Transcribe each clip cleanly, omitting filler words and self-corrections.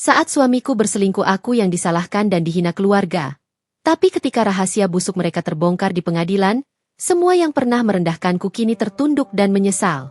Saat suamiku berselingkuh aku yang disalahkan dan dihina keluarga. Tapi ketika rahasia busuk mereka terbongkar di pengadilan, semua yang pernah merendahkanku kini tertunduk dan menyesal.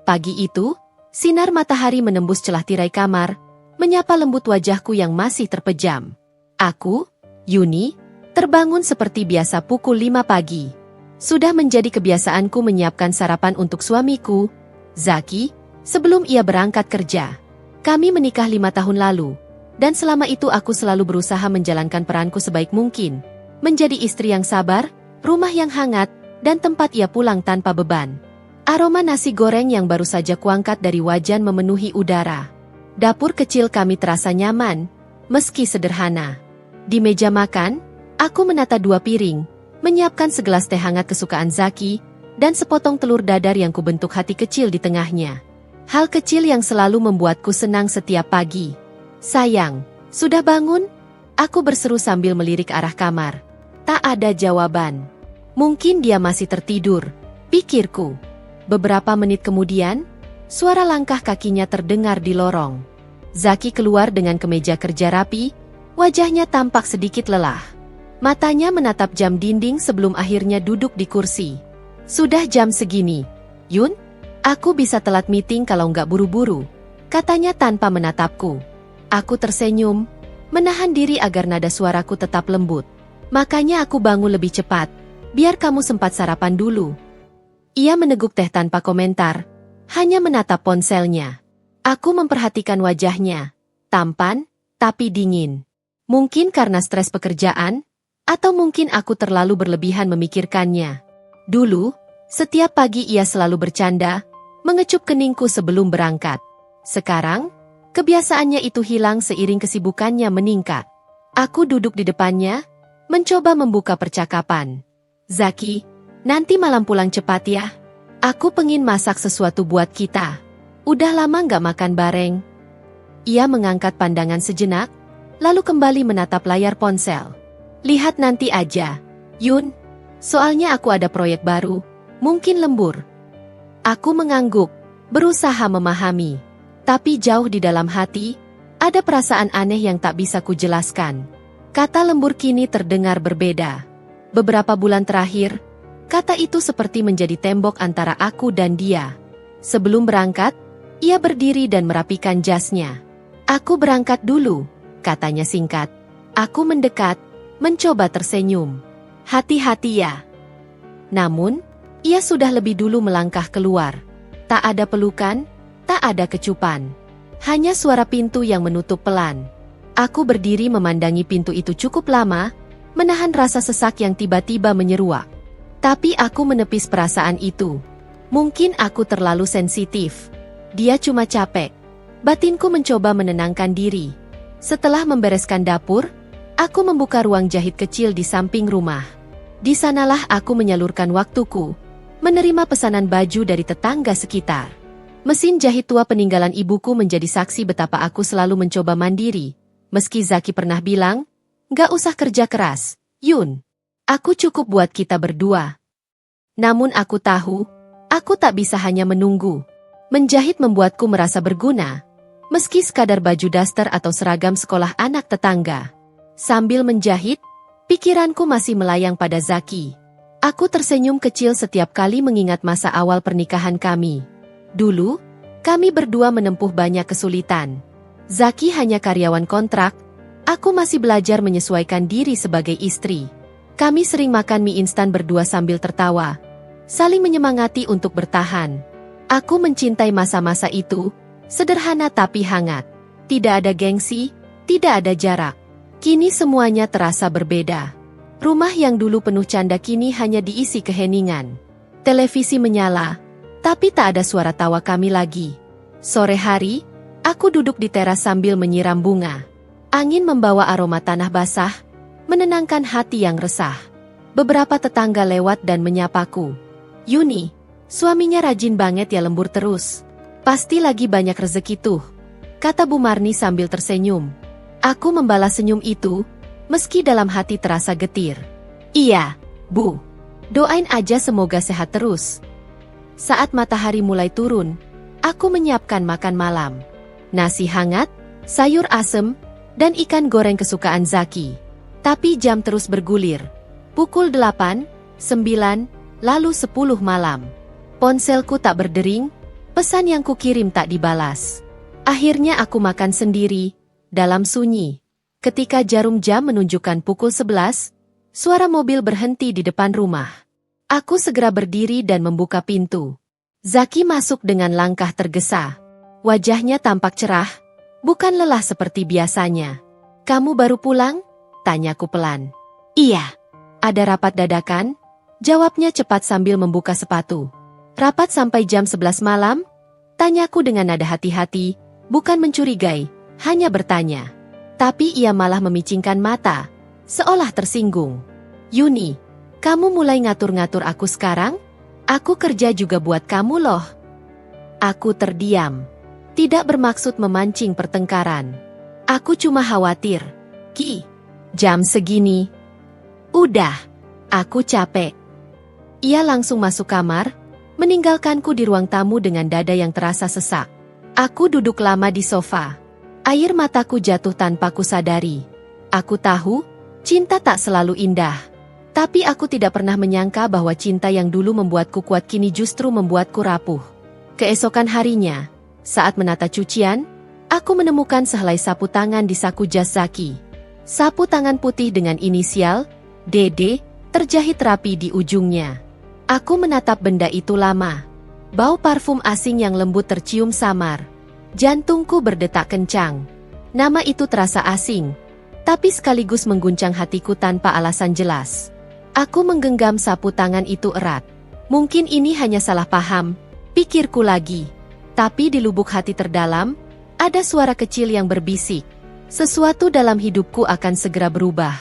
Pagi itu, sinar matahari menembus celah tirai kamar, menyapa lembut wajahku yang masih terpejam. Aku, Yuni, terbangun seperti biasa pukul 5 pagi. Sudah menjadi kebiasaanku menyiapkan sarapan untuk suamiku, Zaki, sebelum ia berangkat kerja. Kami menikah 5 tahun lalu, dan selama itu aku selalu berusaha menjalankan peranku sebaik mungkin. Menjadi istri yang sabar, rumah yang hangat, dan tempat ia pulang tanpa beban. Aroma nasi goreng yang baru saja kuangkat dari wajan memenuhi udara. Dapur kecil kami terasa nyaman, meski sederhana. Di meja makan, aku menata 2 piring, menyiapkan segelas teh hangat kesukaan Zaki, dan sepotong telur dadar yang kubentuk hati kecil di tengahnya. Hal kecil yang selalu membuatku senang setiap pagi. "Sayang, sudah bangun?" Aku berseru sambil melirik arah kamar. Tak ada jawaban. Mungkin dia masih tertidur, pikirku. Beberapa menit kemudian, suara langkah kakinya terdengar di lorong. Zaki keluar dengan kemeja kerja rapi, wajahnya tampak sedikit lelah. Matanya menatap jam dinding sebelum akhirnya duduk di kursi. "Sudah jam segini, Yun? Aku bisa telat meeting kalau nggak buru-buru," katanya tanpa menatapku. Aku tersenyum, menahan diri agar nada suaraku tetap lembut. "Makanya aku bangun lebih cepat, biar kamu sempat sarapan dulu." Ia meneguk teh tanpa komentar, hanya menatap ponselnya. Aku memperhatikan wajahnya, tampan, tapi dingin. Mungkin karena stres pekerjaan, atau mungkin aku terlalu berlebihan memikirkannya. Dulu, setiap pagi ia selalu bercanda, mengecup keningku sebelum berangkat. Sekarang, kebiasaannya itu hilang seiring kesibukannya meningkat. Aku duduk di depannya, mencoba membuka percakapan. "Zaki, nanti malam pulang cepat ya. Aku pengen masak sesuatu buat kita. Udah lama nggak makan bareng." Ia mengangkat pandangan sejenak, lalu kembali menatap layar ponsel. "Lihat nanti aja, Yun. Soalnya aku ada proyek baru, mungkin lembur." Aku mengangguk, berusaha memahami. Tapi jauh di dalam hati, ada perasaan aneh yang tak bisa kujelaskan. Kata lembur kini terdengar berbeda. Beberapa bulan terakhir, kata itu seperti menjadi tembok antara aku dan dia. Sebelum berangkat, ia berdiri dan merapikan jasnya. "Aku berangkat dulu," katanya singkat. Aku mendekat, mencoba tersenyum. "Hati-hati ya." Namun, ia sudah lebih dulu melangkah keluar. Tak ada pelukan, tak ada kecupan. Hanya suara pintu yang menutup pelan. Aku berdiri memandangi pintu itu cukup lama, menahan rasa sesak yang tiba-tiba menyeruak. Tapi aku menepis perasaan itu. Mungkin aku terlalu sensitif. Dia cuma capek. Batinku mencoba menenangkan diri. Setelah membereskan dapur, aku membuka ruang jahit kecil di samping rumah. Di sanalah aku menyalurkan waktuku, menerima pesanan baju dari tetangga sekitar. Mesin jahit tua peninggalan ibuku menjadi saksi betapa aku selalu mencoba mandiri. Meski Zaki pernah bilang, "Gak usah kerja keras, Yun. Aku cukup buat kita berdua." Namun aku tahu, aku tak bisa hanya menunggu. Menjahit membuatku merasa berguna, meski sekadar baju daster atau seragam sekolah anak tetangga. Sambil menjahit, pikiranku masih melayang pada Zaki. Aku tersenyum kecil setiap kali mengingat masa awal pernikahan kami. Dulu, kami berdua menempuh banyak kesulitan. Zaki hanya karyawan kontrak, aku masih belajar menyesuaikan diri sebagai istri. Kami sering makan mie instan berdua sambil tertawa, saling menyemangati untuk bertahan. Aku mencintai masa-masa itu, sederhana tapi hangat. Tidak ada gengsi, tidak ada jarak. Kini semuanya terasa berbeda. Rumah yang dulu penuh canda kini hanya diisi keheningan. Televisi menyala, tapi tak ada suara tawa kami lagi. Sore hari, aku duduk di teras sambil menyiram bunga. Angin membawa aroma tanah basah, menenangkan hati yang resah. Beberapa tetangga lewat dan menyapaku. "Yuni, suaminya rajin banget ya, lembur terus. Pasti lagi banyak rezeki tuh," kata Bu Marni sambil tersenyum. Aku membalas senyum itu, meski dalam hati terasa getir. "Iya, Bu. Doain aja semoga sehat terus. Saat matahari mulai turun, aku menyiapkan makan malam. Nasi hangat, sayur asem, dan ikan goreng kesukaan Zaki. Tapi jam terus bergulir. Pukul 8, 9, lalu 10 malam. Ponselku tak berdering, pesan yang kukirim tak dibalas. Akhirnya aku makan sendiri, dalam sunyi. Ketika jarum jam menunjukkan pukul 11, suara mobil berhenti di depan rumah. Aku segera berdiri dan membuka pintu. Zaki masuk dengan langkah tergesa. Wajahnya tampak cerah, bukan lelah seperti biasanya. "Kamu baru pulang?" tanyaku pelan. "Iya." "Ada rapat dadakan?" jawabnya cepat sambil membuka sepatu. "Rapat sampai jam 11 malam?" tanyaku dengan nada hati-hati, bukan mencurigai, hanya bertanya. Tapi ia malah memicingkan mata, seolah tersinggung. "Yuni, kamu mulai ngatur-ngatur aku sekarang? Aku kerja juga buat kamu loh." Aku terdiam. Tidak bermaksud memancing pertengkaran. Aku cuma khawatir. "Ki, jam segini." "Udah, aku capek." Ia langsung masuk kamar, meninggalkanku di ruang tamu dengan dada yang terasa sesak. Aku duduk lama di sofa. Air mataku jatuh tanpa kusadari. Aku tahu, cinta tak selalu indah. Tapi aku tidak pernah menyangka bahwa cinta yang dulu membuatku kuat kini justru membuatku rapuh. Keesokan harinya, saat menata cucian, aku menemukan sehelai sapu tangan di saku jas Zaki. Sapu tangan putih dengan inisial DD terjahit rapi di ujungnya. Aku menatap benda itu lama. Bau parfum asing yang lembut tercium samar. Jantungku berdetak kencang. Nama itu terasa asing, tapi sekaligus mengguncang hatiku tanpa alasan jelas. Aku menggenggam sapu tangan itu erat. Mungkin ini hanya salah paham, pikirku lagi. Tapi di lubuk hati terdalam, ada suara kecil yang berbisik. Sesuatu dalam hidupku akan segera berubah.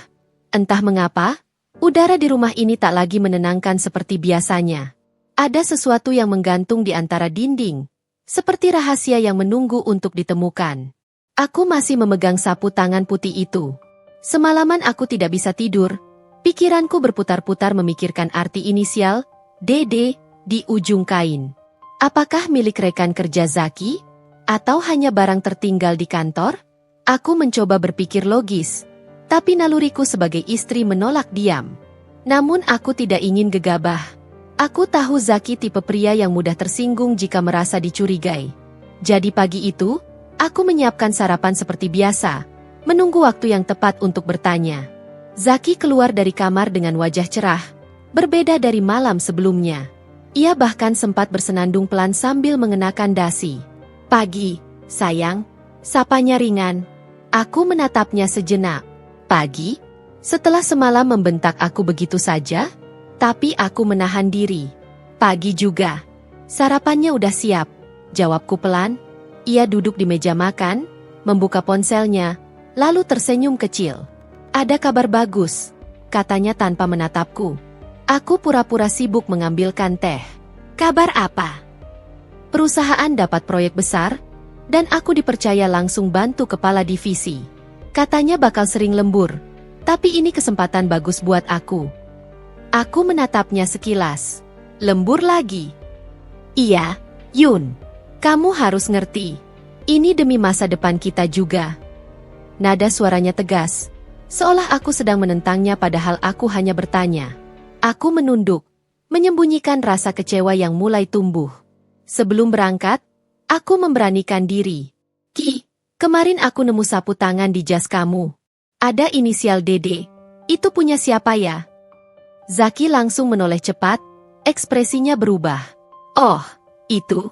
Entah mengapa, udara di rumah ini tak lagi menenangkan seperti biasanya. Ada sesuatu yang menggantung di antara dinding, seperti rahasia yang menunggu untuk ditemukan. Aku masih memegang sapu tangan putih itu. Semalaman aku tidak bisa tidur. Pikiranku berputar-putar memikirkan arti inisial DD di ujung kain. Apakah milik rekan kerja Zaki? Atau hanya barang tertinggal di kantor? Aku mencoba berpikir logis, tapi naluriku sebagai istri menolak diam. Namun aku tidak ingin gegabah. Aku tahu Zaki tipe pria yang mudah tersinggung jika merasa dicurigai. Jadi pagi itu, aku menyiapkan sarapan seperti biasa, menunggu waktu yang tepat untuk bertanya. Zaki keluar dari kamar dengan wajah cerah, berbeda dari malam sebelumnya. Ia bahkan sempat bersenandung pelan sambil mengenakan dasi. "Pagi, sayang," sapanya ringan. Aku menatapnya sejenak. "Pagi?" Setelah semalam membentak aku begitu saja? Tapi aku menahan diri. "Pagi juga." "Sarapannya udah siap," jawabku pelan. Ia duduk di meja makan, membuka ponselnya, lalu tersenyum kecil. "Ada kabar bagus," katanya tanpa menatapku. Aku pura-pura sibuk mengambilkan teh. "Kabar apa?" "Perusahaan dapat proyek besar, dan aku dipercaya langsung bantu kepala divisi. Katanya bakal sering lembur, tapi ini kesempatan bagus buat aku." Aku menatapnya sekilas. "Lembur lagi?" "Iya, Yun. Kamu harus ngerti. Ini demi masa depan kita juga." Nada suaranya tegas, seolah aku sedang menentangnya padahal aku hanya bertanya. Aku menunduk, menyembunyikan rasa kecewa yang mulai tumbuh. Sebelum berangkat, aku memberanikan diri. "Ki, kemarin aku nemu sapu tangan di jas kamu. Ada inisial DD. Itu punya siapa ya?" Zaki langsung menoleh cepat, ekspresinya berubah. "Oh, itu?"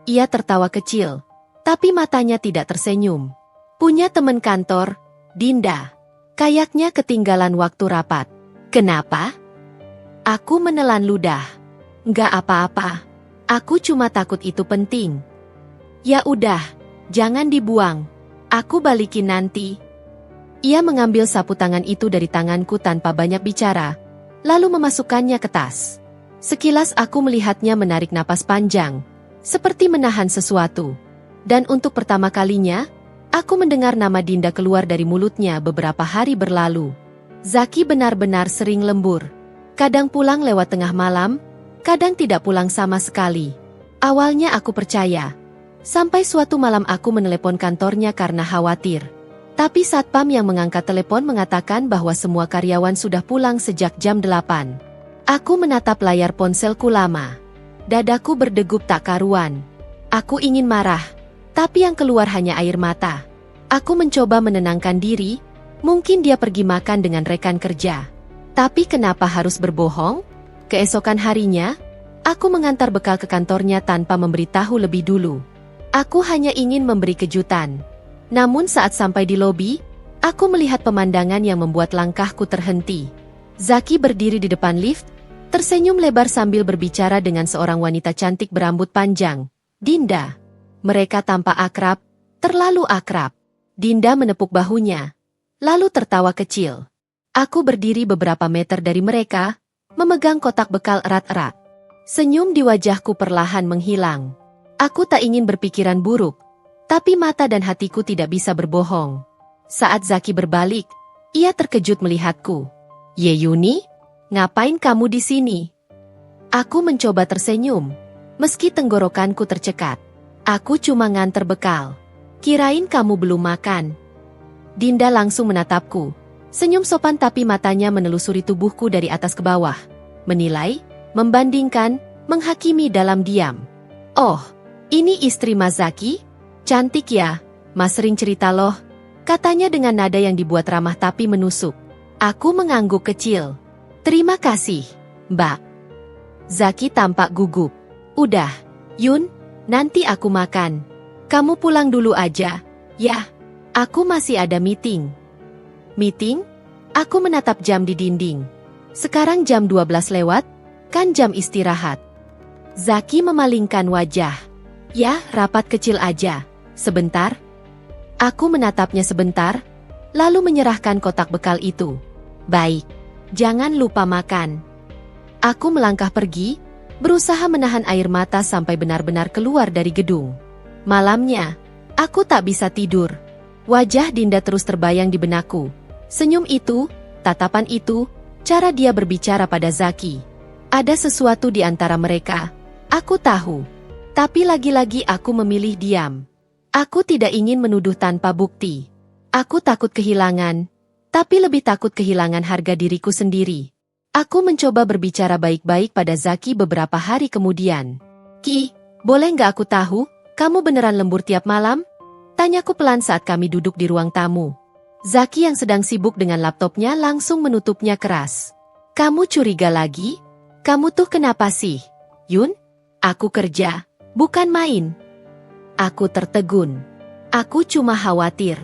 Ia tertawa kecil, tapi matanya tidak tersenyum. "Punya teman kantor, Dinda. Kayaknya ketinggalan waktu rapat." "Kenapa?" Aku menelan ludah. "Nggak apa-apa. Aku cuma takut itu penting." "Ya udah, jangan dibuang. Aku balikin nanti." Ia mengambil sapu tangan itu dari tanganku tanpa banyak bicara, lalu memasukkannya ke tas. Sekilas aku melihatnya menarik napas panjang, seperti menahan sesuatu. Dan untuk pertama kalinya, aku mendengar nama Dinda keluar dari mulutnya beberapa hari berlalu. Zaki benar-benar sering lembur. Kadang pulang lewat tengah malam, kadang tidak pulang sama sekali. Awalnya aku percaya. Sampai suatu malam aku menelepon kantornya karena khawatir. Tapi satpam yang mengangkat telepon mengatakan bahwa semua karyawan sudah pulang sejak jam 8. Aku menatap layar ponselku lama. Dadaku berdegup tak karuan. Aku ingin marah, tapi yang keluar hanya air mata. Aku mencoba menenangkan diri, mungkin dia pergi makan dengan rekan kerja. Tapi kenapa harus berbohong? Keesokan harinya, aku mengantar bekal ke kantornya tanpa memberitahu lebih dulu. Aku hanya ingin memberi kejutan. Namun saat sampai di lobi, aku melihat pemandangan yang membuat langkahku terhenti. Zaki berdiri di depan lift, tersenyum lebar sambil berbicara dengan seorang wanita cantik berambut panjang, Dinda. Mereka tampak akrab, terlalu akrab. Dinda menepuk bahunya, lalu tertawa kecil. Aku berdiri beberapa meter dari mereka, memegang kotak bekal erat-erat. Senyum di wajahku perlahan menghilang. Aku tak ingin berpikiran buruk. Tapi mata dan hatiku tidak bisa berbohong. Saat Zaki berbalik, ia terkejut melihatku. "Ye Yuni, ngapain kamu di sini?" Aku mencoba tersenyum, meski tenggorokanku tercekat. "Aku cuma nganter bekal. Kirain kamu belum makan." Dinda langsung menatapku. Senyum sopan tapi matanya menelusuri tubuhku dari atas ke bawah. Menilai, membandingkan, menghakimi dalam diam. "Oh, ini istri Mas Zaki? Cantik ya, Mas sering cerita loh," katanya dengan nada yang dibuat ramah tapi menusuk. Aku mengangguk kecil. "Terima kasih, Mbak." Zaki tampak gugup. "Udah, Yun, nanti aku makan. Kamu pulang dulu aja, ya. Aku masih ada meeting." "Meeting?" Aku menatap jam di dinding. Sekarang jam 12 lewat, kan jam istirahat. Zaki memalingkan wajah. "Ya, rapat kecil aja. Sebentar." Aku menatapnya sebentar, lalu menyerahkan kotak bekal itu. "Baik, jangan lupa makan." Aku melangkah pergi, berusaha menahan air mata sampai benar-benar keluar dari gedung. Malamnya, aku tak bisa tidur. Wajah Dinda terus terbayang di benakku. Senyum itu, tatapan itu, cara dia berbicara pada Zaki. Ada sesuatu di antara mereka. Aku tahu. Tapi lagi-lagi aku memilih diam. Aku tidak ingin menuduh tanpa bukti. Aku takut kehilangan, tapi lebih takut kehilangan harga diriku sendiri. Aku mencoba berbicara baik-baik pada Zaki beberapa hari kemudian. "Ki, boleh nggak aku tahu, kamu beneran lembur tiap malam?" Tanyaku pelan saat kami duduk di ruang tamu. Zaki yang sedang sibuk dengan laptopnya langsung menutupnya keras. "Kamu curiga lagi? Kamu tuh kenapa sih, Yun? Aku kerja, bukan main." Aku tertegun. "Aku cuma khawatir."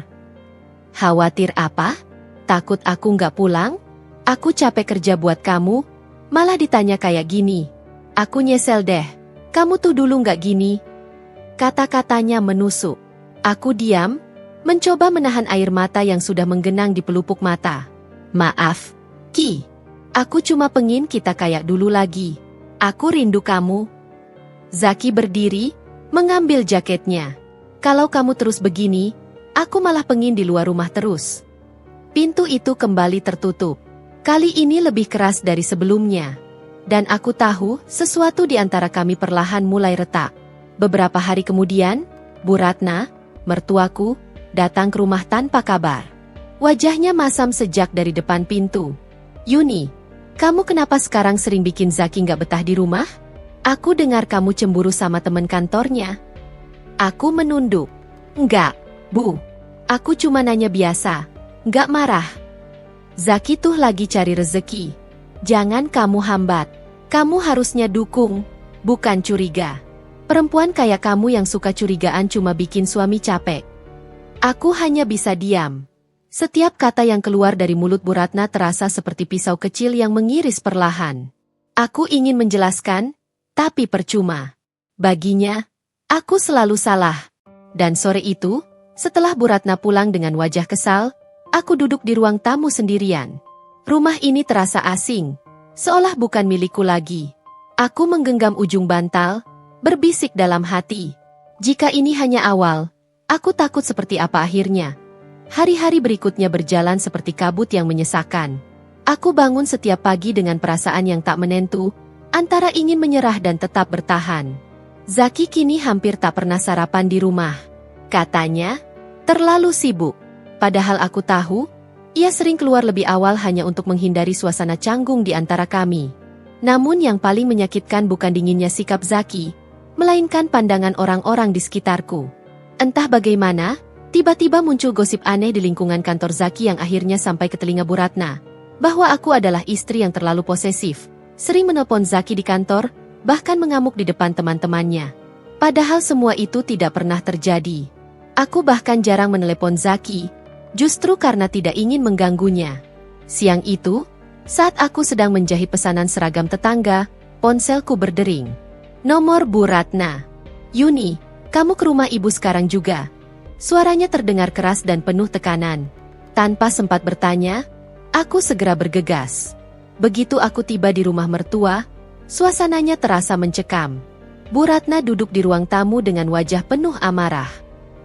"Khawatir apa? Takut aku nggak pulang? Aku capek kerja buat kamu, malah ditanya kayak gini." Aku nyesel deh. "Kamu tuh dulu nggak gini." Kata-katanya menusuk. Aku diam, mencoba menahan air mata yang sudah menggenang di pelupuk mata. "Maaf, Ki. Aku cuma pengen kita kayak dulu lagi. Aku rindu kamu." Zaki berdiri, mengambil jaketnya. "Kalau kamu terus begini, aku malah pengen di luar rumah terus." Pintu itu kembali tertutup. Kali ini lebih keras dari sebelumnya. Dan aku tahu sesuatu di antara kami perlahan mulai retak. Beberapa hari kemudian, Bu Ratna, mertuaku, datang ke rumah tanpa kabar. Wajahnya masam sejak dari depan pintu. "Yuni, kamu kenapa sekarang sering bikin Zaki nggak betah di rumah? Aku dengar kamu cemburu sama teman kantornya." Aku menunduk. "Enggak, Bu. Aku cuma nanya biasa. Nggak marah. Zaki tuh lagi cari rezeki. Jangan kamu hambat. Kamu harusnya dukung, bukan curiga. Perempuan kayak kamu yang suka curigaan cuma bikin suami capek." Aku hanya bisa diam. Setiap kata yang keluar dari mulut Bu Ratna terasa seperti pisau kecil yang mengiris perlahan. Aku ingin menjelaskan, tapi percuma. Baginya, aku selalu salah. Dan sore itu, setelah Bu Ratna pulang dengan wajah kesal, aku duduk di ruang tamu sendirian. Rumah ini terasa asing, seolah bukan milikku lagi. Aku menggenggam ujung bantal, berbisik dalam hati. Jika ini hanya awal, aku takut seperti apa akhirnya. Hari-hari berikutnya berjalan seperti kabut yang menyesakan. Aku bangun setiap pagi dengan perasaan yang tak menentu, antara ingin menyerah dan tetap bertahan. Zaki kini hampir tak pernah sarapan di rumah. Katanya, terlalu sibuk. Padahal aku tahu, ia sering keluar lebih awal hanya untuk menghindari suasana canggung di antara kami. Namun yang paling menyakitkan bukan dinginnya sikap Zaki, melainkan pandangan orang-orang di sekitarku. Entah bagaimana, tiba-tiba muncul gosip aneh di lingkungan kantor Zaki yang akhirnya sampai ke telinga Bu Ratna, bahwa aku adalah istri yang terlalu posesif, sering menelpon Zaki di kantor, bahkan mengamuk di depan teman-temannya. Padahal semua itu tidak pernah terjadi. Aku bahkan jarang menelepon Zaki, justru karena tidak ingin mengganggunya. Siang itu, saat aku sedang menjahit pesanan seragam tetangga, ponselku berdering. Nomor Bu Ratna. Yuni, kamu ke rumah ibu sekarang juga. Suaranya terdengar keras dan penuh tekanan. Tanpa sempat bertanya, aku segera bergegas. Begitu aku tiba di rumah mertua, suasananya terasa mencekam. Bu Ratna duduk di ruang tamu dengan wajah penuh amarah.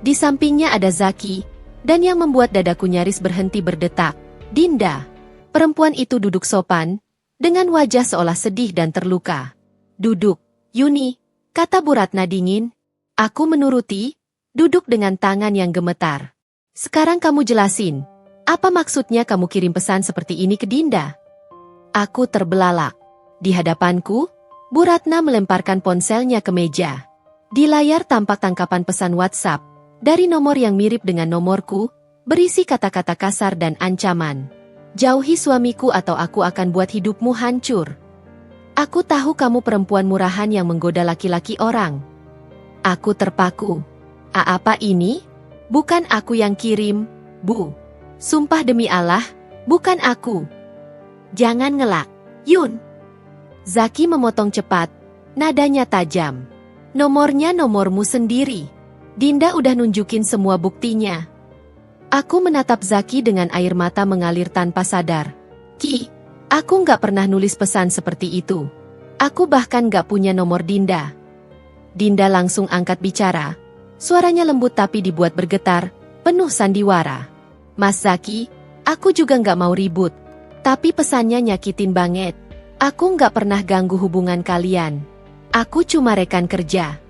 Di sampingnya ada Zaki, dan yang membuat dadaku nyaris berhenti berdetak, Dinda. Perempuan itu duduk sopan, dengan wajah seolah sedih dan terluka. Duduk, Yuni, kata Bu Ratna dingin. Aku menuruti, duduk dengan tangan yang gemetar. Sekarang kamu jelasin, apa maksudnya kamu kirim pesan seperti ini ke Dinda? Aku terbelalak. Di hadapanku, Bu Ratna melemparkan ponselnya ke meja. Di layar tampak tangkapan pesan WhatsApp, dari nomor yang mirip dengan nomorku, berisi kata-kata kasar dan ancaman. Jauhi suamiku atau aku akan buat hidupmu hancur. Aku tahu kamu perempuan murahan yang menggoda laki-laki orang. Aku terpaku. Apa ini? Bukan aku yang kirim, Bu. Sumpah demi Allah, bukan aku. Jangan ngelak, Yun. Zaki memotong cepat, nadanya tajam. Nomornya nomormu sendiri. Dinda udah nunjukin semua buktinya. Aku menatap Zaki dengan air mata mengalir tanpa sadar. Ki, aku nggak pernah nulis pesan seperti itu. Aku bahkan nggak punya nomor Dinda. Dinda langsung angkat bicara. Suaranya lembut tapi dibuat bergetar, penuh sandiwara. Mas Zaki, aku juga nggak mau ribut. Tapi pesannya nyakitin banget. Aku nggak pernah ganggu hubungan kalian. Aku cuma rekan kerja.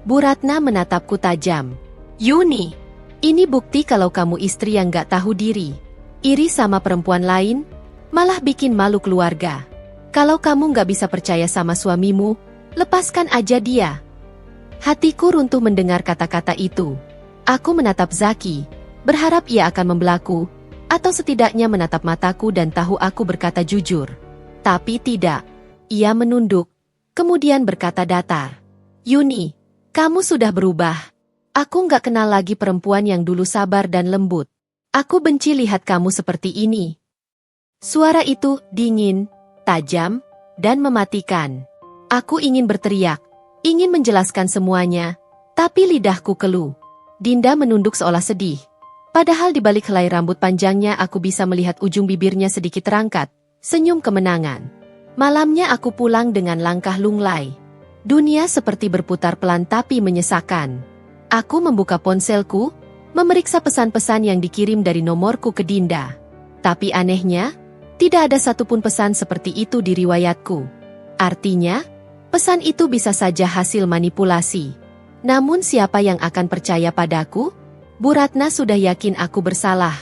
Bu Ratna menatapku tajam. Yuni, ini bukti kalau kamu istri yang nggak tahu diri. Iri sama perempuan lain, malah bikin malu keluarga. Kalau kamu nggak bisa percaya sama suamimu, lepaskan aja dia. Hatiku runtuh mendengar kata-kata itu. Aku menatap Zaki, berharap ia akan membelaku, atau setidaknya menatap mataku dan tahu aku berkata jujur. Tapi tidak. Ia menunduk, kemudian berkata datar. Yuni, kamu sudah berubah. Aku nggak kenal lagi perempuan yang dulu sabar dan lembut. Aku benci lihat kamu seperti ini. Suara itu dingin, tajam, dan mematikan. Aku ingin berteriak, ingin menjelaskan semuanya, tapi lidahku keluh. Dinda menunduk seolah sedih. Padahal di balik helai rambut panjangnya aku bisa melihat ujung bibirnya sedikit terangkat, senyum kemenangan. Malamnya aku pulang dengan langkah lunglai. Dunia seperti berputar pelan tapi menyesakan. Aku membuka ponselku, memeriksa pesan-pesan yang dikirim dari nomorku ke Dinda. Tapi anehnya, tidak ada satupun pesan seperti itu di riwayatku. Artinya, pesan itu bisa saja hasil manipulasi. Namun siapa yang akan percaya padaku? Bu Ratna sudah yakin aku bersalah.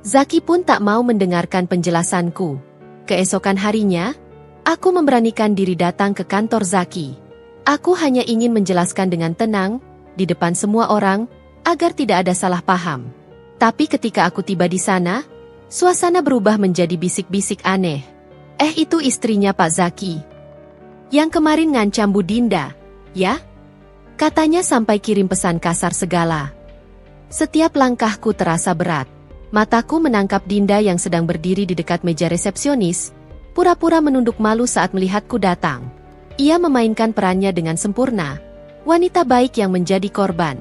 Zaki pun tak mau mendengarkan penjelasanku. Keesokan harinya, aku memberanikan diri datang ke kantor Zaki. Aku hanya ingin menjelaskan dengan tenang, di depan semua orang, agar tidak ada salah paham. Tapi ketika aku tiba di sana, suasana berubah menjadi bisik-bisik aneh. Itu istrinya Pak Zaki. Yang kemarin ngancam Bu Dinda, ya? Katanya sampai kirim pesan kasar segala. Setiap langkahku terasa berat. Mataku menangkap Dinda yang sedang berdiri di dekat meja resepsionis, pura-pura menunduk malu saat melihatku datang. Ia memainkan perannya dengan sempurna, wanita baik yang menjadi korban.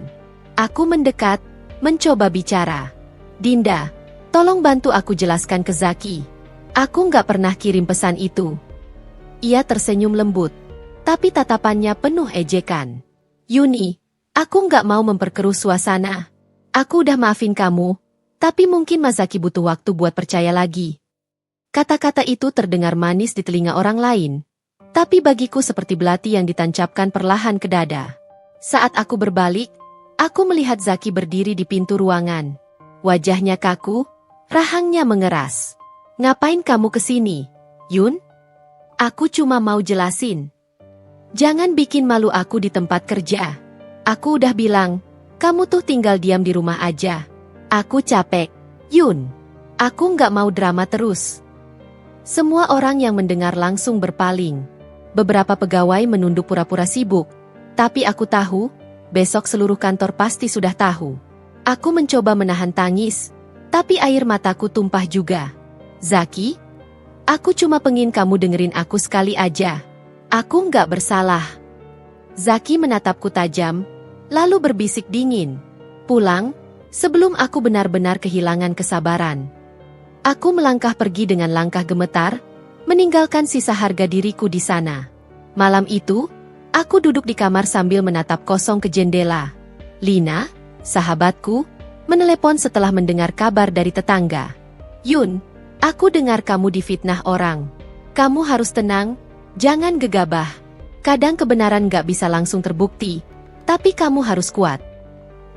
Aku mendekat, mencoba bicara. Dinda, tolong bantu aku jelaskan ke Zaki. Aku nggak pernah kirim pesan itu. Ia tersenyum lembut, tapi tatapannya penuh ejekan. Yuni, aku nggak mau memperkeruh suasana. Aku udah maafin kamu, tapi mungkin Mas Zaki butuh waktu buat percaya lagi. Kata-kata itu terdengar manis di telinga orang lain, tapi bagiku seperti belati yang ditancapkan perlahan ke dada. Saat aku berbalik, aku melihat Zaki berdiri di pintu ruangan. Wajahnya kaku, rahangnya mengeras. "Ngapain kamu kesini, Yun?" "Aku cuma mau jelasin. Jangan bikin malu aku di tempat kerja. Aku udah bilang, kamu tuh tinggal diam di rumah aja. Aku capek, Yun. Aku nggak mau drama terus." Semua orang yang mendengar langsung berpaling. Beberapa pegawai menunduk pura-pura sibuk, tapi aku tahu, besok seluruh kantor pasti sudah tahu. Aku mencoba menahan tangis, tapi air mataku tumpah juga. "Zaki, aku cuma pengen kamu dengerin aku sekali aja. Aku nggak bersalah." Zaki menatapku tajam, lalu berbisik dingin. "Pulang, sebelum aku benar-benar kehilangan kesabaran." Aku melangkah pergi dengan langkah gemetar, meninggalkan sisa harga diriku di sana. Malam itu, aku duduk di kamar sambil menatap kosong ke jendela. Lina, sahabatku, menelepon setelah mendengar kabar dari tetangga. "Yun, aku dengar kamu difitnah orang. Kamu harus tenang, jangan gegabah. Kadang kebenaran gak bisa langsung terbukti, tapi kamu harus kuat."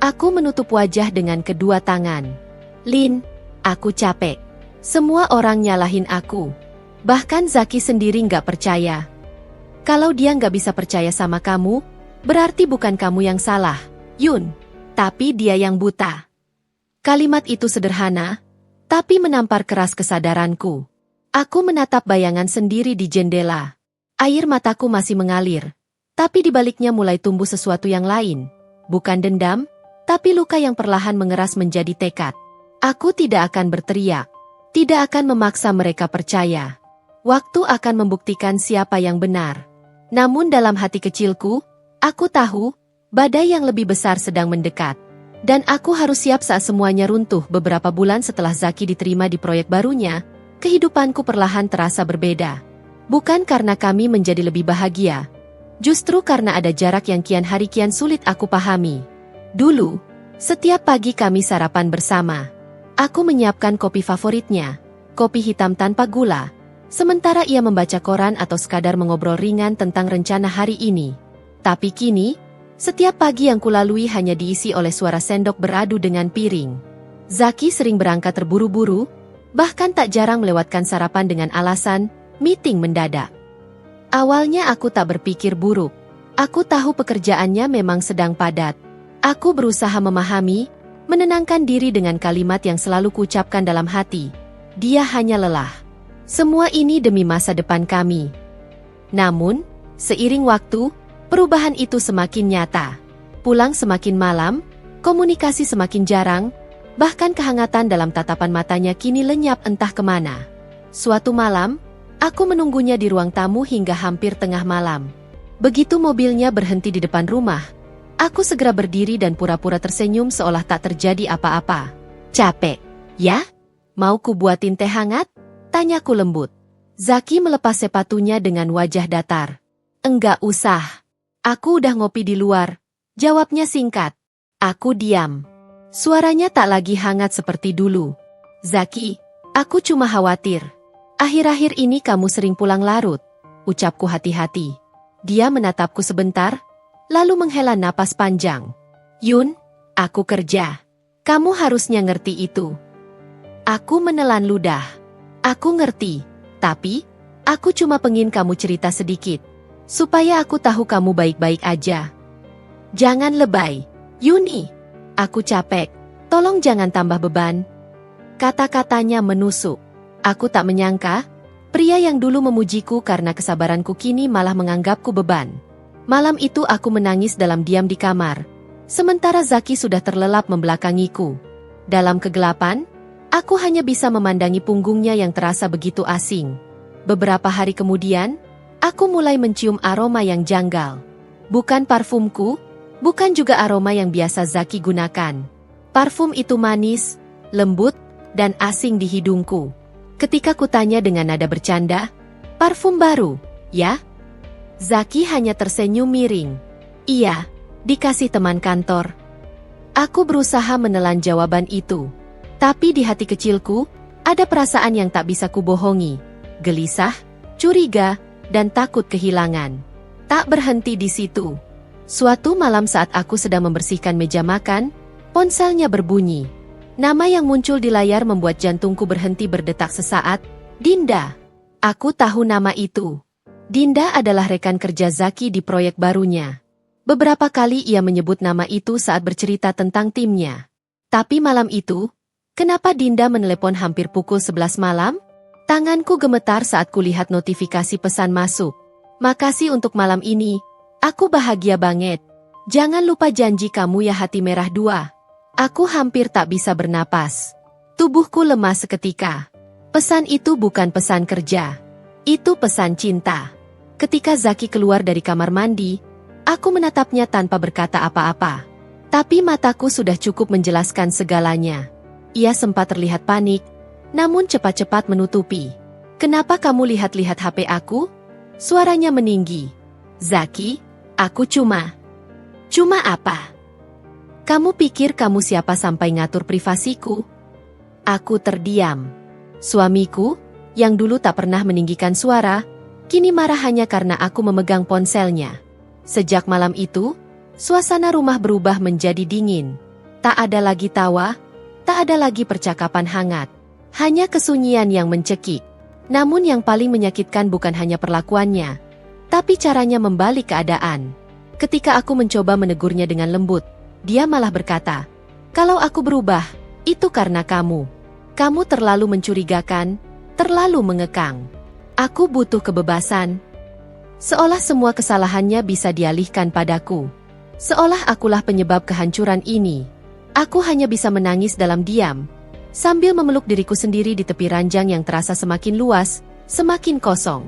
Aku menutup wajah dengan kedua tangan. "Lin, aku capek. Semua orang nyalahin aku. Bahkan Zaki sendiri gak percaya. Kalau dia gak bisa percaya sama kamu, berarti bukan kamu yang salah, Yun, tapi dia yang buta." Kalimat itu sederhana, tapi menampar keras kesadaranku. Aku menatap bayangan sendiri di jendela. Air mataku masih mengalir, tapi di baliknya mulai tumbuh sesuatu yang lain. Bukan dendam, tapi luka yang perlahan mengeras menjadi tekad. Aku tidak akan berteriak, tidak akan memaksa mereka percaya. Waktu akan membuktikan siapa yang benar. Namun dalam hati kecilku, aku tahu, badai yang lebih besar sedang mendekat. Dan aku harus siap saat semuanya runtuh. Beberapa bulan setelah Zaki diterima di proyek barunya, kehidupanku perlahan terasa berbeda. Bukan karena kami menjadi lebih bahagia, justru karena ada jarak yang kian hari kian sulit aku pahami. Dulu, setiap pagi kami sarapan bersama. Aku menyiapkan kopi favoritnya, kopi hitam tanpa gula, sementara ia membaca koran atau sekadar mengobrol ringan tentang rencana hari ini. Tapi kini, setiap pagi yang kulalui hanya diisi oleh suara sendok beradu dengan piring. Zaki sering berangkat terburu-buru, bahkan tak jarang melewatkan sarapan dengan alasan meeting mendadak. Awalnya aku tak berpikir buruk. Aku tahu pekerjaannya memang sedang padat. Aku berusaha memahami, menenangkan diri dengan kalimat yang selalu kuucapkan dalam hati. Dia hanya lelah. Semua ini demi masa depan kami. Namun, seiring waktu, perubahan itu semakin nyata. Pulang semakin malam, komunikasi semakin jarang, bahkan kehangatan dalam tatapan matanya kini lenyap entah kemana. Suatu malam, aku menunggunya di ruang tamu hingga hampir tengah malam. Begitu mobilnya berhenti di depan rumah, aku segera berdiri dan pura-pura tersenyum seolah tak terjadi apa-apa. "Capek, ya? Mau ku buatin teh hangat?" tanyaku lembut. Zaki melepas sepatunya dengan wajah datar. "Enggak usah. Aku udah ngopi di luar," jawabnya singkat. Aku diam. Suaranya tak lagi hangat seperti dulu. "Zaki, aku cuma khawatir. Akhir-akhir ini kamu sering pulang larut," ucapku hati-hati. Dia menatapku sebentar, lalu menghela napas panjang. "Yun, aku kerja. Kamu harusnya ngerti itu." Aku menelan ludah. "Aku ngerti, tapi aku cuma pengen kamu cerita sedikit, supaya aku tahu kamu baik-baik aja. Jangan lebay, Yuni. Aku capek, tolong jangan tambah beban." Kata-katanya menusuk. Aku tak menyangka, pria yang dulu memujiku karena kesabaranku kini malah menganggapku beban. Malam itu aku menangis dalam diam di kamar, sementara Zaki sudah terlelap membelakangiku. Dalam kegelapan, aku hanya bisa memandangi punggungnya yang terasa begitu asing. Beberapa hari kemudian, aku mulai mencium aroma yang janggal. Bukan parfumku, bukan juga aroma yang biasa Zaki gunakan. Parfum itu manis, lembut, dan asing di hidungku. Ketika kutanya dengan nada bercanda, "Parfum baru, ya?" Zaki hanya tersenyum miring. "Iya, dikasih teman kantor." Aku berusaha menelan jawaban itu. Tapi di hati kecilku, Ada perasaan yang tak bisa kubohongi, gelisah, curiga, dan takut kehilangan. Tak berhenti di situ. Suatu malam saat aku sedang membersihkan meja makan, ponselnya berbunyi. Nama yang muncul di layar membuat jantungku berhenti berdetak sesaat. Dinda. Aku tahu nama itu. Dinda adalah rekan kerja Zaki di proyek barunya. Beberapa kali ia menyebut nama itu saat bercerita tentang timnya. Tapi malam itu, kenapa Dinda menelepon hampir pukul 11 malam? Tanganku gemetar saat kulihat notifikasi pesan masuk. Makasih untuk malam ini, aku bahagia banget. Jangan lupa janji kamu ya hati merah 2. Aku hampir tak bisa bernapas. Tubuhku lemas seketika. Pesan itu bukan pesan kerja. Itu pesan cinta. Ketika Zaki keluar dari kamar mandi, aku menatapnya tanpa berkata apa-apa. Tapi mataku sudah cukup menjelaskan segalanya. Ia sempat terlihat panik, namun cepat-cepat menutupi. Kenapa kamu lihat-lihat HP aku? Suaranya meninggi. Zaki, aku cuma apa? Kamu pikir kamu siapa sampai ngatur privasiku? Aku terdiam. Suamiku, yang dulu tak pernah meninggikan suara, kini marah hanya karena aku memegang ponselnya. Sejak malam itu, suasana rumah berubah menjadi dingin. Tak ada lagi tawa, tak ada lagi percakapan hangat. Hanya kesunyian yang mencekik. Namun yang paling menyakitkan bukan hanya perlakuannya, tapi caranya membalik keadaan. Ketika aku mencoba menegurnya dengan lembut, dia malah berkata, "Kalau aku berubah, itu karena kamu. Kamu terlalu mencurigakan, terlalu mengekang. Aku butuh kebebasan." Seolah semua kesalahannya bisa dialihkan padaku. Seolah akulah penyebab kehancuran ini. Aku hanya bisa menangis dalam diam, sambil memeluk diriku sendiri di tepi ranjang yang terasa semakin luas, semakin kosong.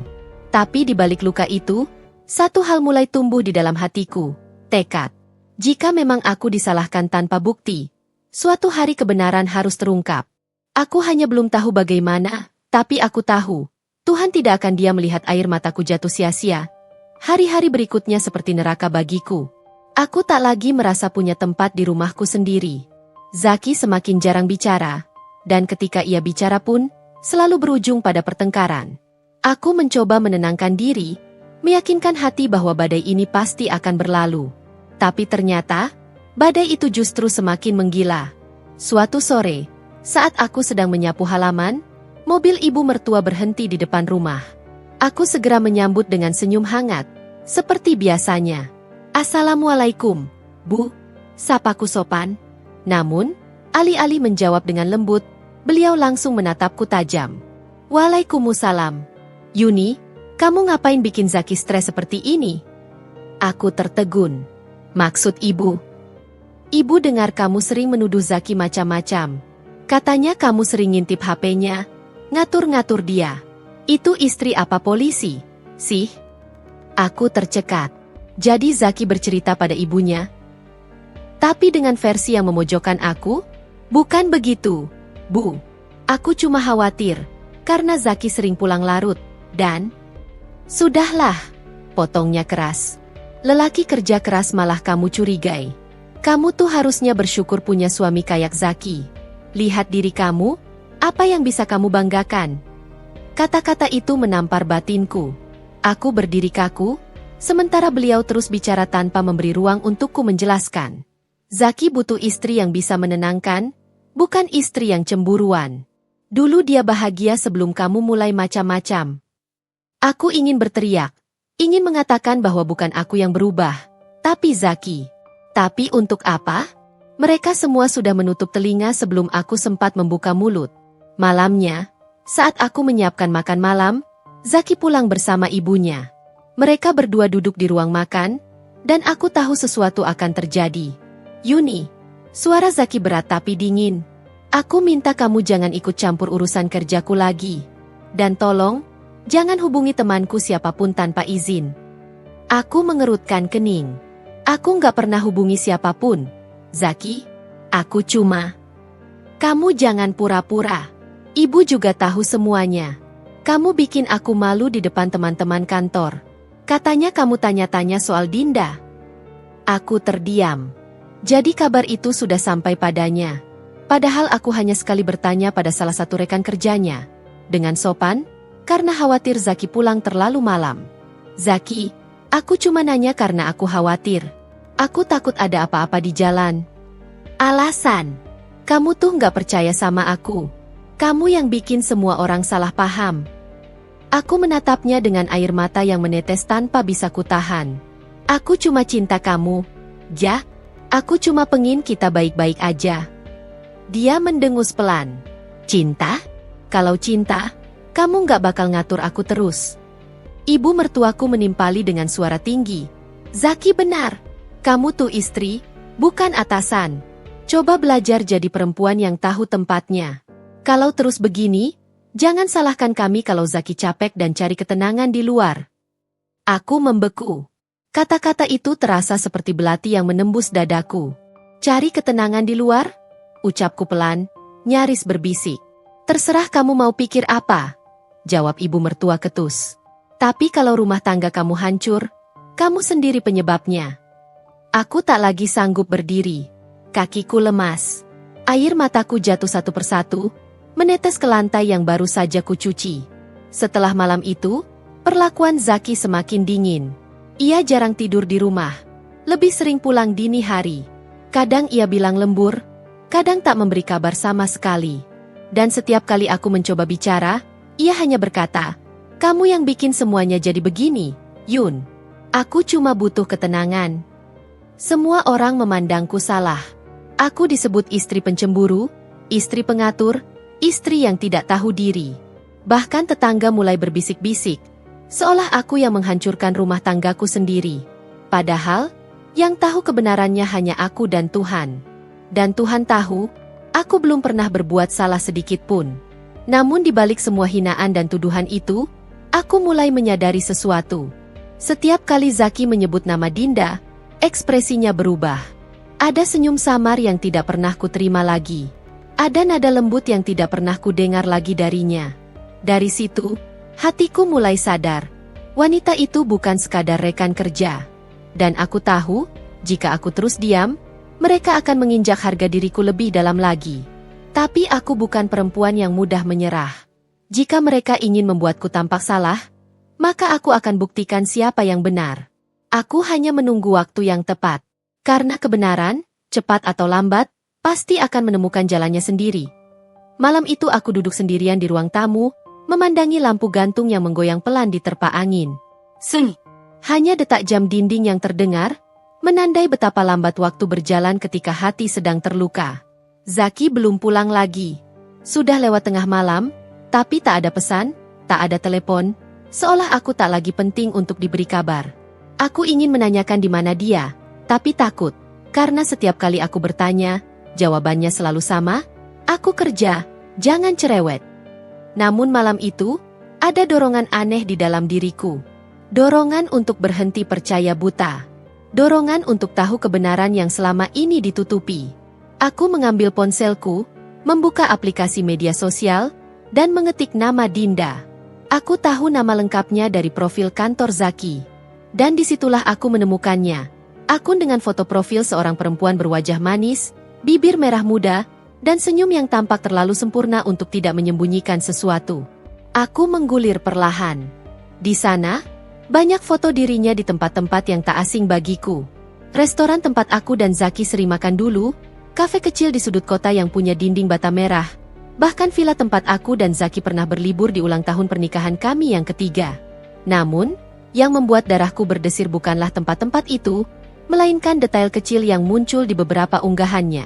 Tapi di balik luka itu, satu hal mulai tumbuh di dalam hatiku, tekad. Jika memang aku disalahkan tanpa bukti, suatu hari kebenaran harus terungkap. Aku hanya belum tahu bagaimana, tapi aku tahu, Tuhan tidak akan diam melihat air mataku jatuh sia-sia. Hari-hari berikutnya seperti neraka bagiku. Aku tak lagi merasa punya tempat di rumahku sendiri. Zaki semakin jarang bicara, dan ketika ia bicara pun, selalu berujung pada pertengkaran. Aku mencoba menenangkan diri, meyakinkan hati bahwa badai ini pasti akan berlalu. Tapi ternyata, badai itu justru semakin menggila. Suatu sore, saat aku sedang menyapu halaman, mobil ibu mertua berhenti di depan rumah. Aku segera menyambut dengan senyum hangat, seperti biasanya. "Assalamualaikum, Bu," sapaku sopan. Namun, alih-alih menjawab dengan lembut, beliau langsung menatapku tajam. "Waalaikumsalam. Yuni, kamu ngapain bikin Zaki stres seperti ini?" Aku tertegun. "Maksud ibu?" "Ibu dengar kamu sering menuduh Zaki macam-macam. Katanya kamu sering ngintip HP-nya, ngatur-ngatur dia. Itu istri apa polisi, sih?" Aku tercekat. Jadi Zaki bercerita pada ibunya? Tapi dengan versi yang memojokkan aku? "Bukan begitu, Bu. Aku cuma khawatir, karena Zaki sering pulang larut, dan..." "Sudahlah," potongnya keras. "Lelaki kerja keras malah kamu curigai. Kamu tuh harusnya bersyukur punya suami kayak Zaki. Lihat diri kamu, apa yang bisa kamu banggakan?" Kata-kata itu menampar batinku. Aku berdiri kaku, sementara beliau terus bicara tanpa memberi ruang untukku menjelaskan. Zaki butuh istri yang bisa menenangkan, bukan istri yang cemburuan. Dulu dia bahagia sebelum kamu mulai macam-macam. Aku ingin berteriak, ingin mengatakan bahwa bukan aku yang berubah, tapi Zaki. Tapi untuk apa? Mereka semua sudah menutup telinga sebelum aku sempat membuka mulut. Malamnya, saat aku menyiapkan makan malam, Zaki pulang bersama ibunya. Mereka berdua duduk di ruang makan, dan aku tahu sesuatu akan terjadi. "Yuni," suara Zaki berat tapi dingin. "Aku minta kamu jangan ikut campur urusan kerjaku lagi. Dan tolong, jangan hubungi temanku siapapun tanpa izin." Aku mengerutkan kening. "Aku nggak pernah hubungi siapapun, Zaki. Aku cuma..." "Kamu jangan pura-pura. Ibu juga tahu semuanya. Kamu bikin aku malu di depan teman-teman kantor. Katanya kamu tanya-tanya soal Dinda." Aku terdiam. Jadi kabar itu sudah sampai padanya. Padahal aku hanya sekali bertanya pada salah satu rekan kerjanya. Dengan sopan, karena khawatir Zaki pulang terlalu malam. Zaki, aku cuma nanya karena aku khawatir. Aku takut ada apa-apa di jalan. Alasan? Kamu tuh nggak percaya sama aku. Kamu yang bikin semua orang salah paham. Aku menatapnya dengan air mata yang menetes tanpa bisa kutahan. Aku cuma cinta kamu, Jack. Aku cuma pengin kita baik-baik aja. Dia mendengus pelan. Cinta? Kalau cinta, kamu nggak bakal ngatur aku terus. Ibu mertuaku menimpali dengan suara tinggi. Zaki benar. Kamu tuh istri, bukan atasan. Coba belajar jadi perempuan yang tahu tempatnya. Kalau terus begini, jangan salahkan kami kalau Zaki capek dan cari ketenangan di luar. Aku membeku. Kata-kata itu terasa seperti belati yang menembus dadaku. Cari ketenangan di luar? Ucapku pelan, nyaris berbisik. Terserah kamu mau pikir apa, jawab ibu mertua ketus. Tapi kalau rumah tangga kamu hancur, kamu sendiri penyebabnya. Aku tak lagi sanggup berdiri. Kakiku lemas. Air mataku jatuh satu persatu, menetes ke lantai yang baru saja kucuci. Setelah malam itu, perlakuan Zaki semakin dingin. Ia jarang tidur di rumah. Lebih sering pulang dini hari. Kadang ia bilang lembur, kadang tak memberi kabar sama sekali. Dan setiap kali aku mencoba bicara, ia hanya berkata, "Kamu yang bikin semuanya jadi begini, Yun. Aku cuma butuh ketenangan." Semua orang memandangku salah. Aku disebut istri pencemburu, istri pengatur, istri yang tidak tahu diri. Bahkan tetangga mulai berbisik-bisik, seolah aku yang menghancurkan rumah tanggaku sendiri. Padahal, yang tahu kebenarannya hanya aku dan Tuhan. Dan Tuhan tahu, aku belum pernah berbuat salah sedikit pun. Namun di balik semua hinaan dan tuduhan itu, aku mulai menyadari sesuatu. Setiap kali Zaki menyebut nama Dinda, ekspresinya berubah. Ada senyum samar yang tidak pernah kuterima lagi. Ada nada lembut yang tidak pernah kudengar lagi darinya. Dari situ, hatiku mulai sadar. Wanita itu bukan sekadar rekan kerja. Dan aku tahu, jika aku terus diam, mereka akan menginjak harga diriku lebih dalam lagi. Tapi aku bukan perempuan yang mudah menyerah. Jika mereka ingin membuatku tampak salah, maka aku akan buktikan siapa yang benar. Aku hanya menunggu waktu yang tepat. Karena kebenaran, cepat atau lambat, pasti akan menemukan jalannya sendiri. Malam itu aku duduk sendirian di ruang tamu, memandangi lampu gantung yang menggoyang pelan diterpa angin. Seng! Hanya detak jam dinding yang terdengar, menandai betapa lambat waktu berjalan ketika hati sedang terluka. Zaki belum pulang lagi. Sudah lewat tengah malam, tapi tak ada pesan, tak ada telepon, seolah aku tak lagi penting untuk diberi kabar. Aku ingin menanyakan di mana dia, tapi takut, karena setiap kali aku bertanya, jawabannya selalu sama, aku kerja, jangan cerewet. Namun malam itu, ada dorongan aneh di dalam diriku. Dorongan untuk berhenti percaya buta. Dorongan untuk tahu kebenaran yang selama ini ditutupi. Aku mengambil ponselku, membuka aplikasi media sosial, dan mengetik nama Dinda. Aku tahu nama lengkapnya dari profil kantor Zaki. Dan disitulah aku menemukannya. Akun dengan foto profil seorang perempuan berwajah manis, bibir merah muda, dan senyum yang tampak terlalu sempurna untuk tidak menyembunyikan sesuatu. Aku menggulir perlahan. Di sana, banyak foto dirinya di tempat-tempat yang tak asing bagiku. Restoran tempat aku dan Zaki sering makan dulu, kafe kecil di sudut kota yang punya dinding bata merah, bahkan villa tempat aku dan Zaki pernah berlibur di ulang tahun pernikahan kami yang ketiga. Namun, yang membuat darahku berdesir bukanlah tempat-tempat itu, melainkan detail kecil yang muncul di beberapa unggahannya.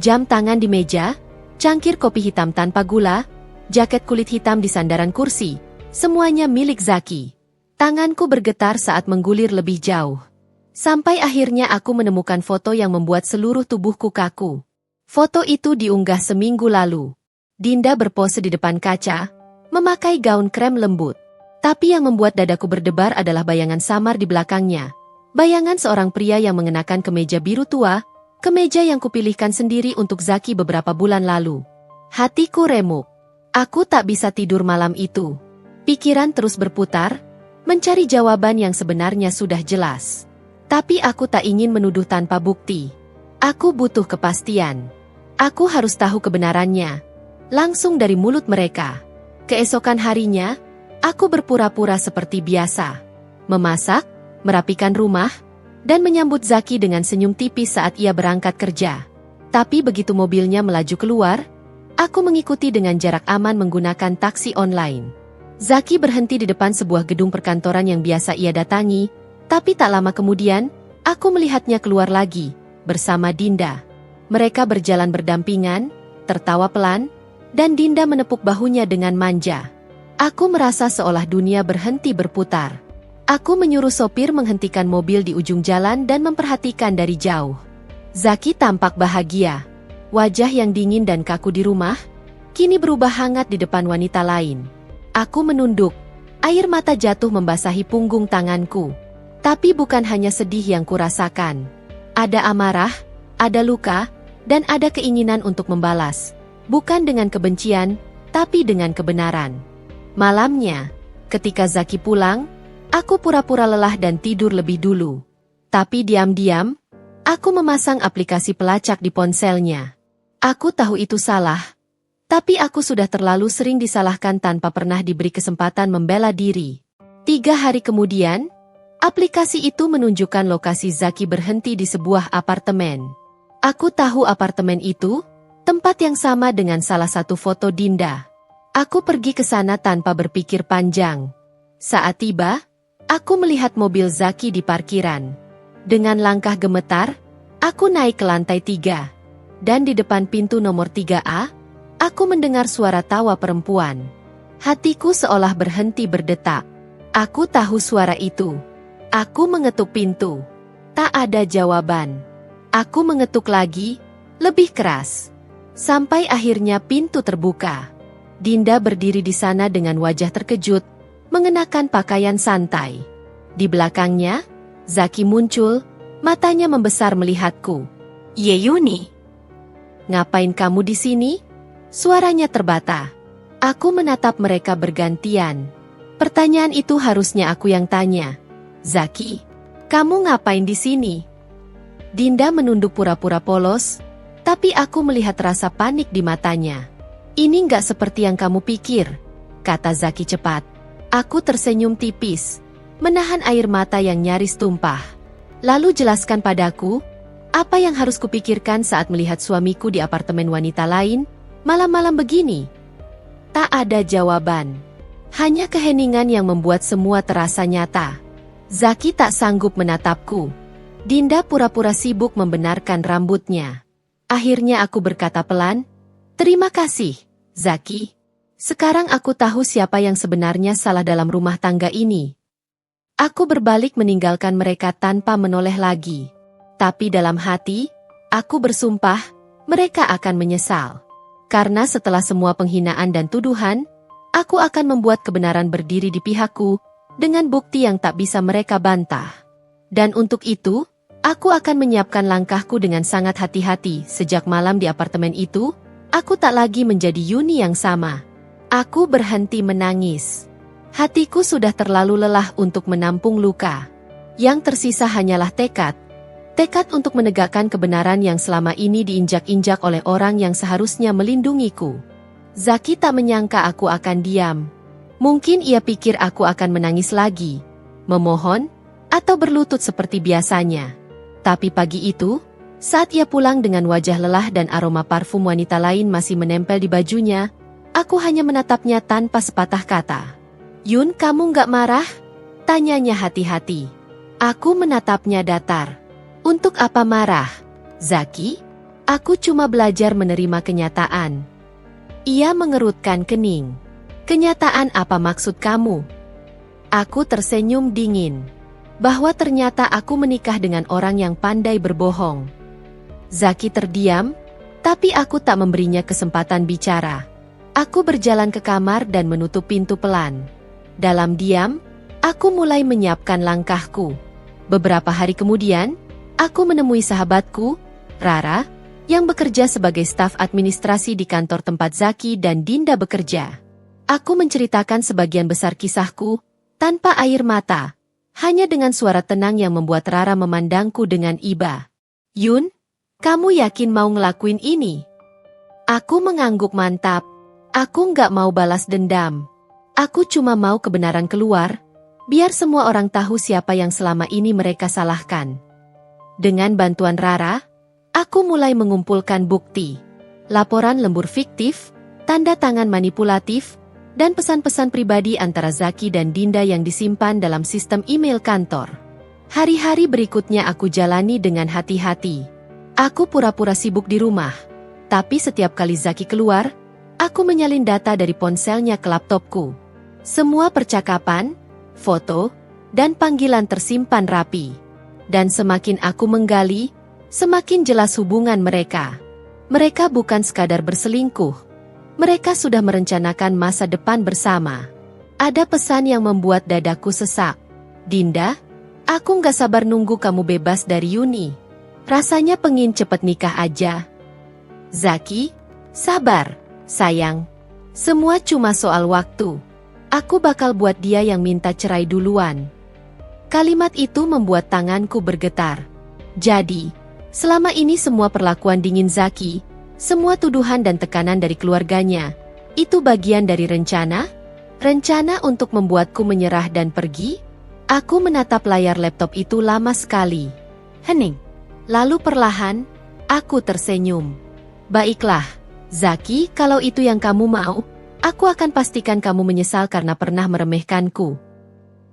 Jam tangan di meja, cangkir kopi hitam tanpa gula, jaket kulit hitam di sandaran kursi, semuanya milik Zaki. Tanganku bergetar saat menggulir lebih jauh. Sampai akhirnya aku menemukan foto yang membuat seluruh tubuhku kaku. Foto itu diunggah seminggu lalu. Dinda berpose di depan kaca, memakai gaun krem lembut. Tapi yang membuat dadaku berdebar adalah bayangan samar di belakangnya. Bayangan seorang pria yang mengenakan kemeja biru tua, kemeja yang kupilihkan sendiri untuk Zaki beberapa bulan lalu. Hatiku remuk. Aku tak bisa tidur malam itu. Pikiran terus berputar, mencari jawaban yang sebenarnya sudah jelas. Tapi aku tak ingin menuduh tanpa bukti. Aku butuh kepastian. Aku harus tahu kebenarannya. Langsung dari mulut mereka. Keesokan harinya, aku berpura-pura seperti biasa. Memasak, merapikan rumah, dan menyambut Zaki dengan senyum tipis saat ia berangkat kerja. Tapi begitu mobilnya melaju keluar, aku mengikuti dengan jarak aman menggunakan taksi online. Zaki berhenti di depan sebuah gedung perkantoran yang biasa ia datangi, tapi tak lama kemudian, aku melihatnya keluar lagi, bersama Dinda. Mereka berjalan berdampingan, tertawa pelan, dan Dinda menepuk bahunya dengan manja. Aku merasa seolah dunia berhenti berputar. Aku menyuruh sopir menghentikan mobil di ujung jalan dan memperhatikan dari jauh. Zaki tampak bahagia. Wajah yang dingin dan kaku di rumah, kini berubah hangat di depan wanita lain. Aku menunduk. Air mata jatuh membasahi punggung tanganku. Tapi bukan hanya sedih yang kurasakan. Ada amarah, ada luka, dan ada keinginan untuk membalas. Bukan dengan kebencian, tapi dengan kebenaran. Malamnya, ketika Zaki pulang, aku pura-pura lelah dan tidur lebih dulu. Tapi diam-diam, aku memasang aplikasi pelacak di ponselnya. Aku tahu itu salah, tapi aku sudah terlalu sering disalahkan tanpa pernah diberi kesempatan membela diri. 3 hari kemudian, aplikasi itu menunjukkan lokasi Zaki berhenti di sebuah apartemen. Aku tahu apartemen itu, tempat yang sama dengan salah satu foto Dinda. Aku pergi ke sana tanpa berpikir panjang. Saat tiba, aku melihat mobil Zaki di parkiran. Dengan langkah gemetar, aku naik ke lantai 3. Dan di depan pintu nomor 3A, aku mendengar suara tawa perempuan. Hatiku seolah berhenti berdetak. Aku tahu suara itu. Aku mengetuk pintu. Tak ada jawaban. Aku mengetuk lagi, lebih keras. Sampai akhirnya pintu terbuka. Dinda berdiri di sana dengan wajah terkejut, mengenakan pakaian santai. Di belakangnya, Zaki muncul, matanya membesar melihatku. "Ye Yuni, ngapain kamu di sini?" Suaranya terbata. Aku menatap mereka bergantian. Pertanyaan itu harusnya aku yang tanya. "Zaki, kamu ngapain di sini?" Dinda menunduk pura-pura polos, tapi aku melihat rasa panik di matanya. "Ini nggak seperti yang kamu pikir," kata Zaki cepat. Aku tersenyum tipis, menahan air mata yang nyaris tumpah. "Lalu jelaskan padaku, apa yang harus kupikirkan saat melihat suamiku di apartemen wanita lain, malam-malam begini?" Tak ada jawaban. Hanya keheningan yang membuat semua terasa nyata. Zaki tak sanggup menatapku. Dinda pura-pura sibuk membenarkan rambutnya. Akhirnya aku berkata pelan, "Terima kasih, Zaki. Sekarang aku tahu siapa yang sebenarnya salah dalam rumah tangga ini." Aku berbalik meninggalkan mereka tanpa menoleh lagi. Tapi dalam hati, aku bersumpah, mereka akan menyesal. Karena setelah semua penghinaan dan tuduhan, aku akan membuat kebenaran berdiri di pihakku, dengan bukti yang tak bisa mereka bantah. Dan untuk itu, aku akan menyiapkan langkahku dengan sangat hati-hati. Sejak malam di apartemen itu, aku tak lagi menjadi Yuni yang sama. Aku berhenti menangis. Hatiku sudah terlalu lelah untuk menampung luka. Yang tersisa hanyalah tekad. Tekad untuk menegakkan kebenaran yang selama ini diinjak-injak oleh orang yang seharusnya melindungiku. Zaki tak menyangka aku akan diam. Mungkin ia pikir aku akan menangis lagi, memohon, atau berlutut seperti biasanya. Tapi pagi itu, saat ia pulang dengan wajah lelah dan aroma parfum wanita lain masih menempel di bajunya, aku hanya menatapnya tanpa sepatah kata. "Yun, kamu nggak marah?" tanyanya hati-hati. Aku menatapnya datar. "Untuk apa marah, Zaki? Aku cuma belajar menerima kenyataan." Ia mengerutkan kening. "Kenyataan apa maksud kamu?" Aku tersenyum dingin. Bahwa ternyata aku menikah dengan orang yang pandai berbohong. Zaki terdiam, tapi aku tak memberinya kesempatan bicara. Aku berjalan ke kamar dan menutup pintu pelan. Dalam diam, aku mulai menyiapkan langkahku. Beberapa hari kemudian, aku menemui sahabatku, Rara, yang bekerja sebagai staf administrasi di kantor tempat Zaki dan Dinda bekerja. Aku menceritakan sebagian besar kisahku, tanpa air mata. Hanya dengan suara tenang yang membuat Rara memandangku dengan iba. "Yun, kamu yakin mau ngelakuin ini?" Aku mengangguk mantap. Aku nggak mau balas dendam. Aku cuma mau kebenaran keluar, biar semua orang tahu siapa yang selama ini mereka salahkan. Dengan bantuan Rara, aku mulai mengumpulkan bukti. Laporan lembur fiktif, tanda tangan manipulatif, dan pesan-pesan pribadi antara Zaki dan Dinda yang disimpan dalam sistem email kantor. Hari-hari berikutnya aku jalani dengan hati-hati. Aku pura-pura sibuk di rumah, tapi setiap kali Zaki keluar, aku menyalin data dari ponselnya ke laptopku. Semua percakapan, foto, dan panggilan tersimpan rapi. Dan semakin aku menggali, semakin jelas hubungan mereka. Mereka bukan sekadar berselingkuh. Mereka sudah merencanakan masa depan bersama. Ada pesan yang membuat dadaku sesak. Dinda, aku nggak sabar nunggu kamu bebas dari Yuni. Rasanya pengin cepet nikah aja. Zaki, sabar, sayang. Semua cuma soal waktu. Aku bakal buat dia yang minta cerai duluan. Kalimat itu membuat tanganku bergetar. Jadi, selama ini semua perlakuan dingin Zaki, semua tuduhan dan tekanan dari keluarganya, itu bagian dari rencana? Rencana untuk membuatku menyerah dan pergi? Aku menatap layar laptop itu lama sekali. Hening. Lalu perlahan, aku tersenyum. Baiklah, Zaki, kalau itu yang kamu mau, aku akan pastikan kamu menyesal karena pernah meremehkanku.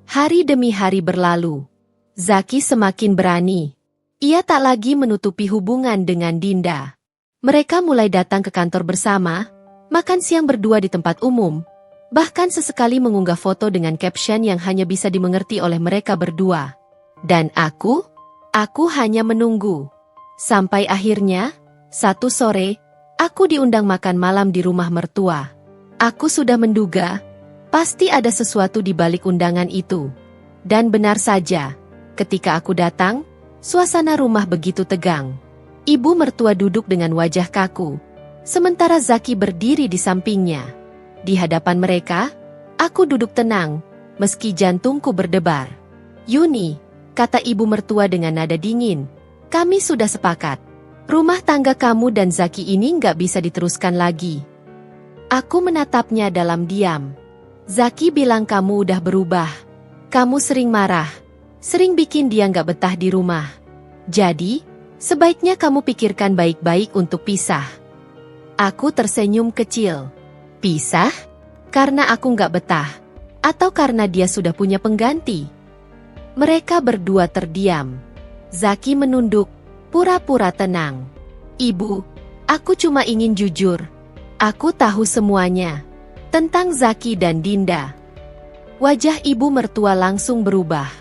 Hari demi hari berlalu. Zaki semakin berani. Ia tak lagi menutupi hubungan dengan Dinda. Mereka mulai datang ke kantor bersama, makan siang berdua di tempat umum, bahkan sesekali mengunggah foto dengan caption yang hanya bisa dimengerti oleh mereka berdua. Dan aku hanya menunggu. Sampai akhirnya, satu sore, aku diundang makan malam di rumah mertua. Aku sudah menduga, pasti ada sesuatu di balik undangan itu. Dan benar saja, ketika aku datang, suasana rumah begitu tegang. Ibu mertua duduk dengan wajah kaku, sementara Zaki berdiri di sampingnya. Di hadapan mereka, aku duduk tenang, meski jantungku berdebar. Yuni, kata ibu mertua dengan nada dingin, kami sudah sepakat. Rumah tangga kamu dan Zaki ini nggak bisa diteruskan lagi. Aku menatapnya dalam diam. Zaki bilang kamu udah berubah. Kamu sering marah, sering bikin dia nggak betah di rumah. Jadi, sebaiknya kamu pikirkan baik-baik untuk pisah. Aku tersenyum kecil. Pisah? Karena aku nggak betah? Atau karena dia sudah punya pengganti? Mereka berdua terdiam. Zaki menunduk, pura-pura tenang. Ibu, aku cuma ingin jujur. Aku tahu semuanya. Tentang Zaki dan Dinda. Wajah ibu mertua langsung berubah.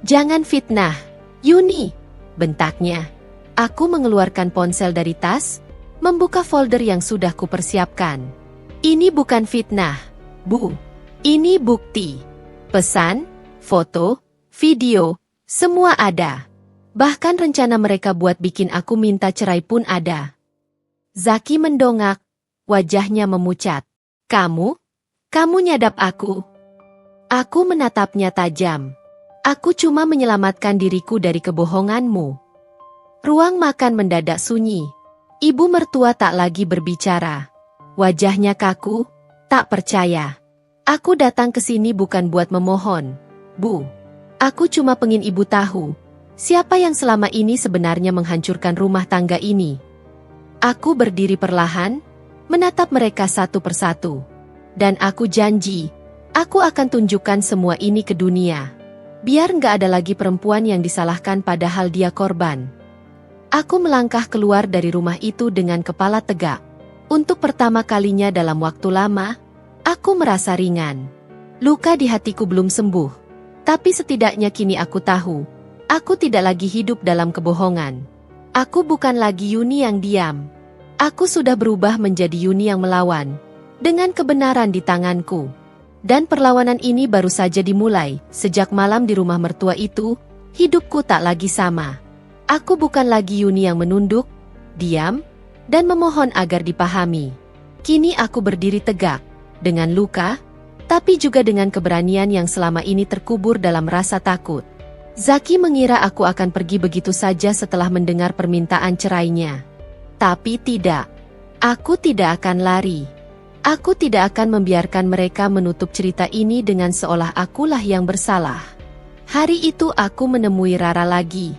Jangan fitnah, Yuni, bentaknya. Aku mengeluarkan ponsel dari tas, membuka folder yang sudah kupersiapkan. Ini bukan fitnah, Bu. Ini bukti. Pesan, foto, video, semua ada. Bahkan rencana mereka buat bikin aku minta cerai pun ada. Zaki mendongak, wajahnya memucat. Kamu nyadap aku. Aku menatapnya tajam. Aku cuma menyelamatkan diriku dari kebohonganmu. Ruang makan mendadak sunyi. Ibu mertua tak lagi berbicara. Wajahnya kaku, tak percaya. Aku datang ke sini bukan buat memohon, Bu. Aku cuma pengen ibu tahu, siapa yang selama ini sebenarnya menghancurkan rumah tangga ini. Aku berdiri perlahan, menatap mereka satu persatu. Dan aku janji, aku akan tunjukkan semua ini ke dunia. Biar nggak ada lagi perempuan yang disalahkan padahal dia korban. Aku melangkah keluar dari rumah itu dengan kepala tegak. Untuk pertama kalinya dalam waktu lama, aku merasa ringan. Luka di hatiku belum sembuh. Tapi setidaknya kini aku tahu, aku tidak lagi hidup dalam kebohongan. Aku bukan lagi Yuni yang diam. Aku sudah berubah menjadi Yuni yang melawan. Dengan kebenaran di tanganku. Dan perlawanan ini baru saja dimulai. Sejak malam di rumah mertua itu, hidupku tak lagi sama. Aku bukan lagi Yuni yang menunduk, diam, dan memohon agar dipahami. Kini aku berdiri tegak, dengan luka, tapi juga dengan keberanian yang selama ini terkubur dalam rasa takut. Zaki mengira aku akan pergi begitu saja setelah mendengar permintaan cerainya. Tapi tidak. Aku tidak akan lari. Aku tidak akan membiarkan mereka menutup cerita ini dengan seolah akulah yang bersalah. Hari itu aku menemui Rara lagi.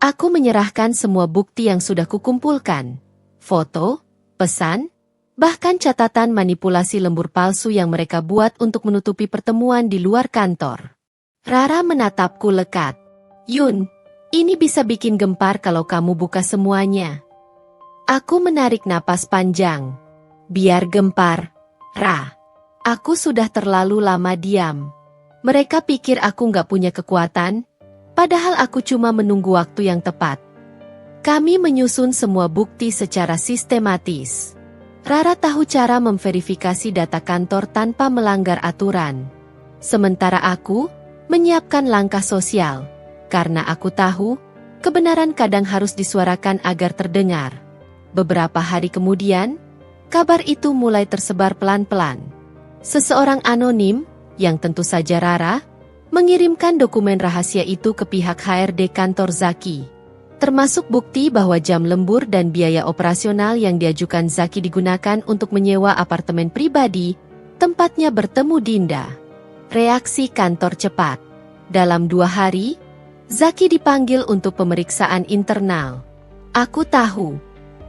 Aku menyerahkan semua bukti yang sudah kukumpulkan. Foto, pesan, bahkan catatan manipulasi lembur palsu yang mereka buat untuk menutupi pertemuan di luar kantor. Rara menatapku lekat. Yun, ini bisa bikin gempar kalau kamu buka semuanya. Aku menarik napas panjang. Biar gempar, Ra. Aku sudah terlalu lama diam. Mereka pikir aku nggak punya kekuatan, padahal aku cuma menunggu waktu yang tepat. Kami menyusun semua bukti secara sistematis. Rara tahu cara memverifikasi data kantor tanpa melanggar aturan. Sementara aku menyiapkan langkah sosial, karena aku tahu kebenaran kadang harus disuarakan agar terdengar. Beberapa hari kemudian, kabar itu mulai tersebar pelan-pelan. Seseorang anonim, yang tentu saja Rara, mengirimkan dokumen rahasia itu ke pihak HRD kantor Zaki. Termasuk bukti bahwa jam lembur dan biaya operasional yang diajukan Zaki digunakan untuk menyewa apartemen pribadi, tempatnya bertemu Dinda. Reaksi kantor cepat. Dalam 2 hari, Zaki dipanggil untuk pemeriksaan internal. Aku tahu.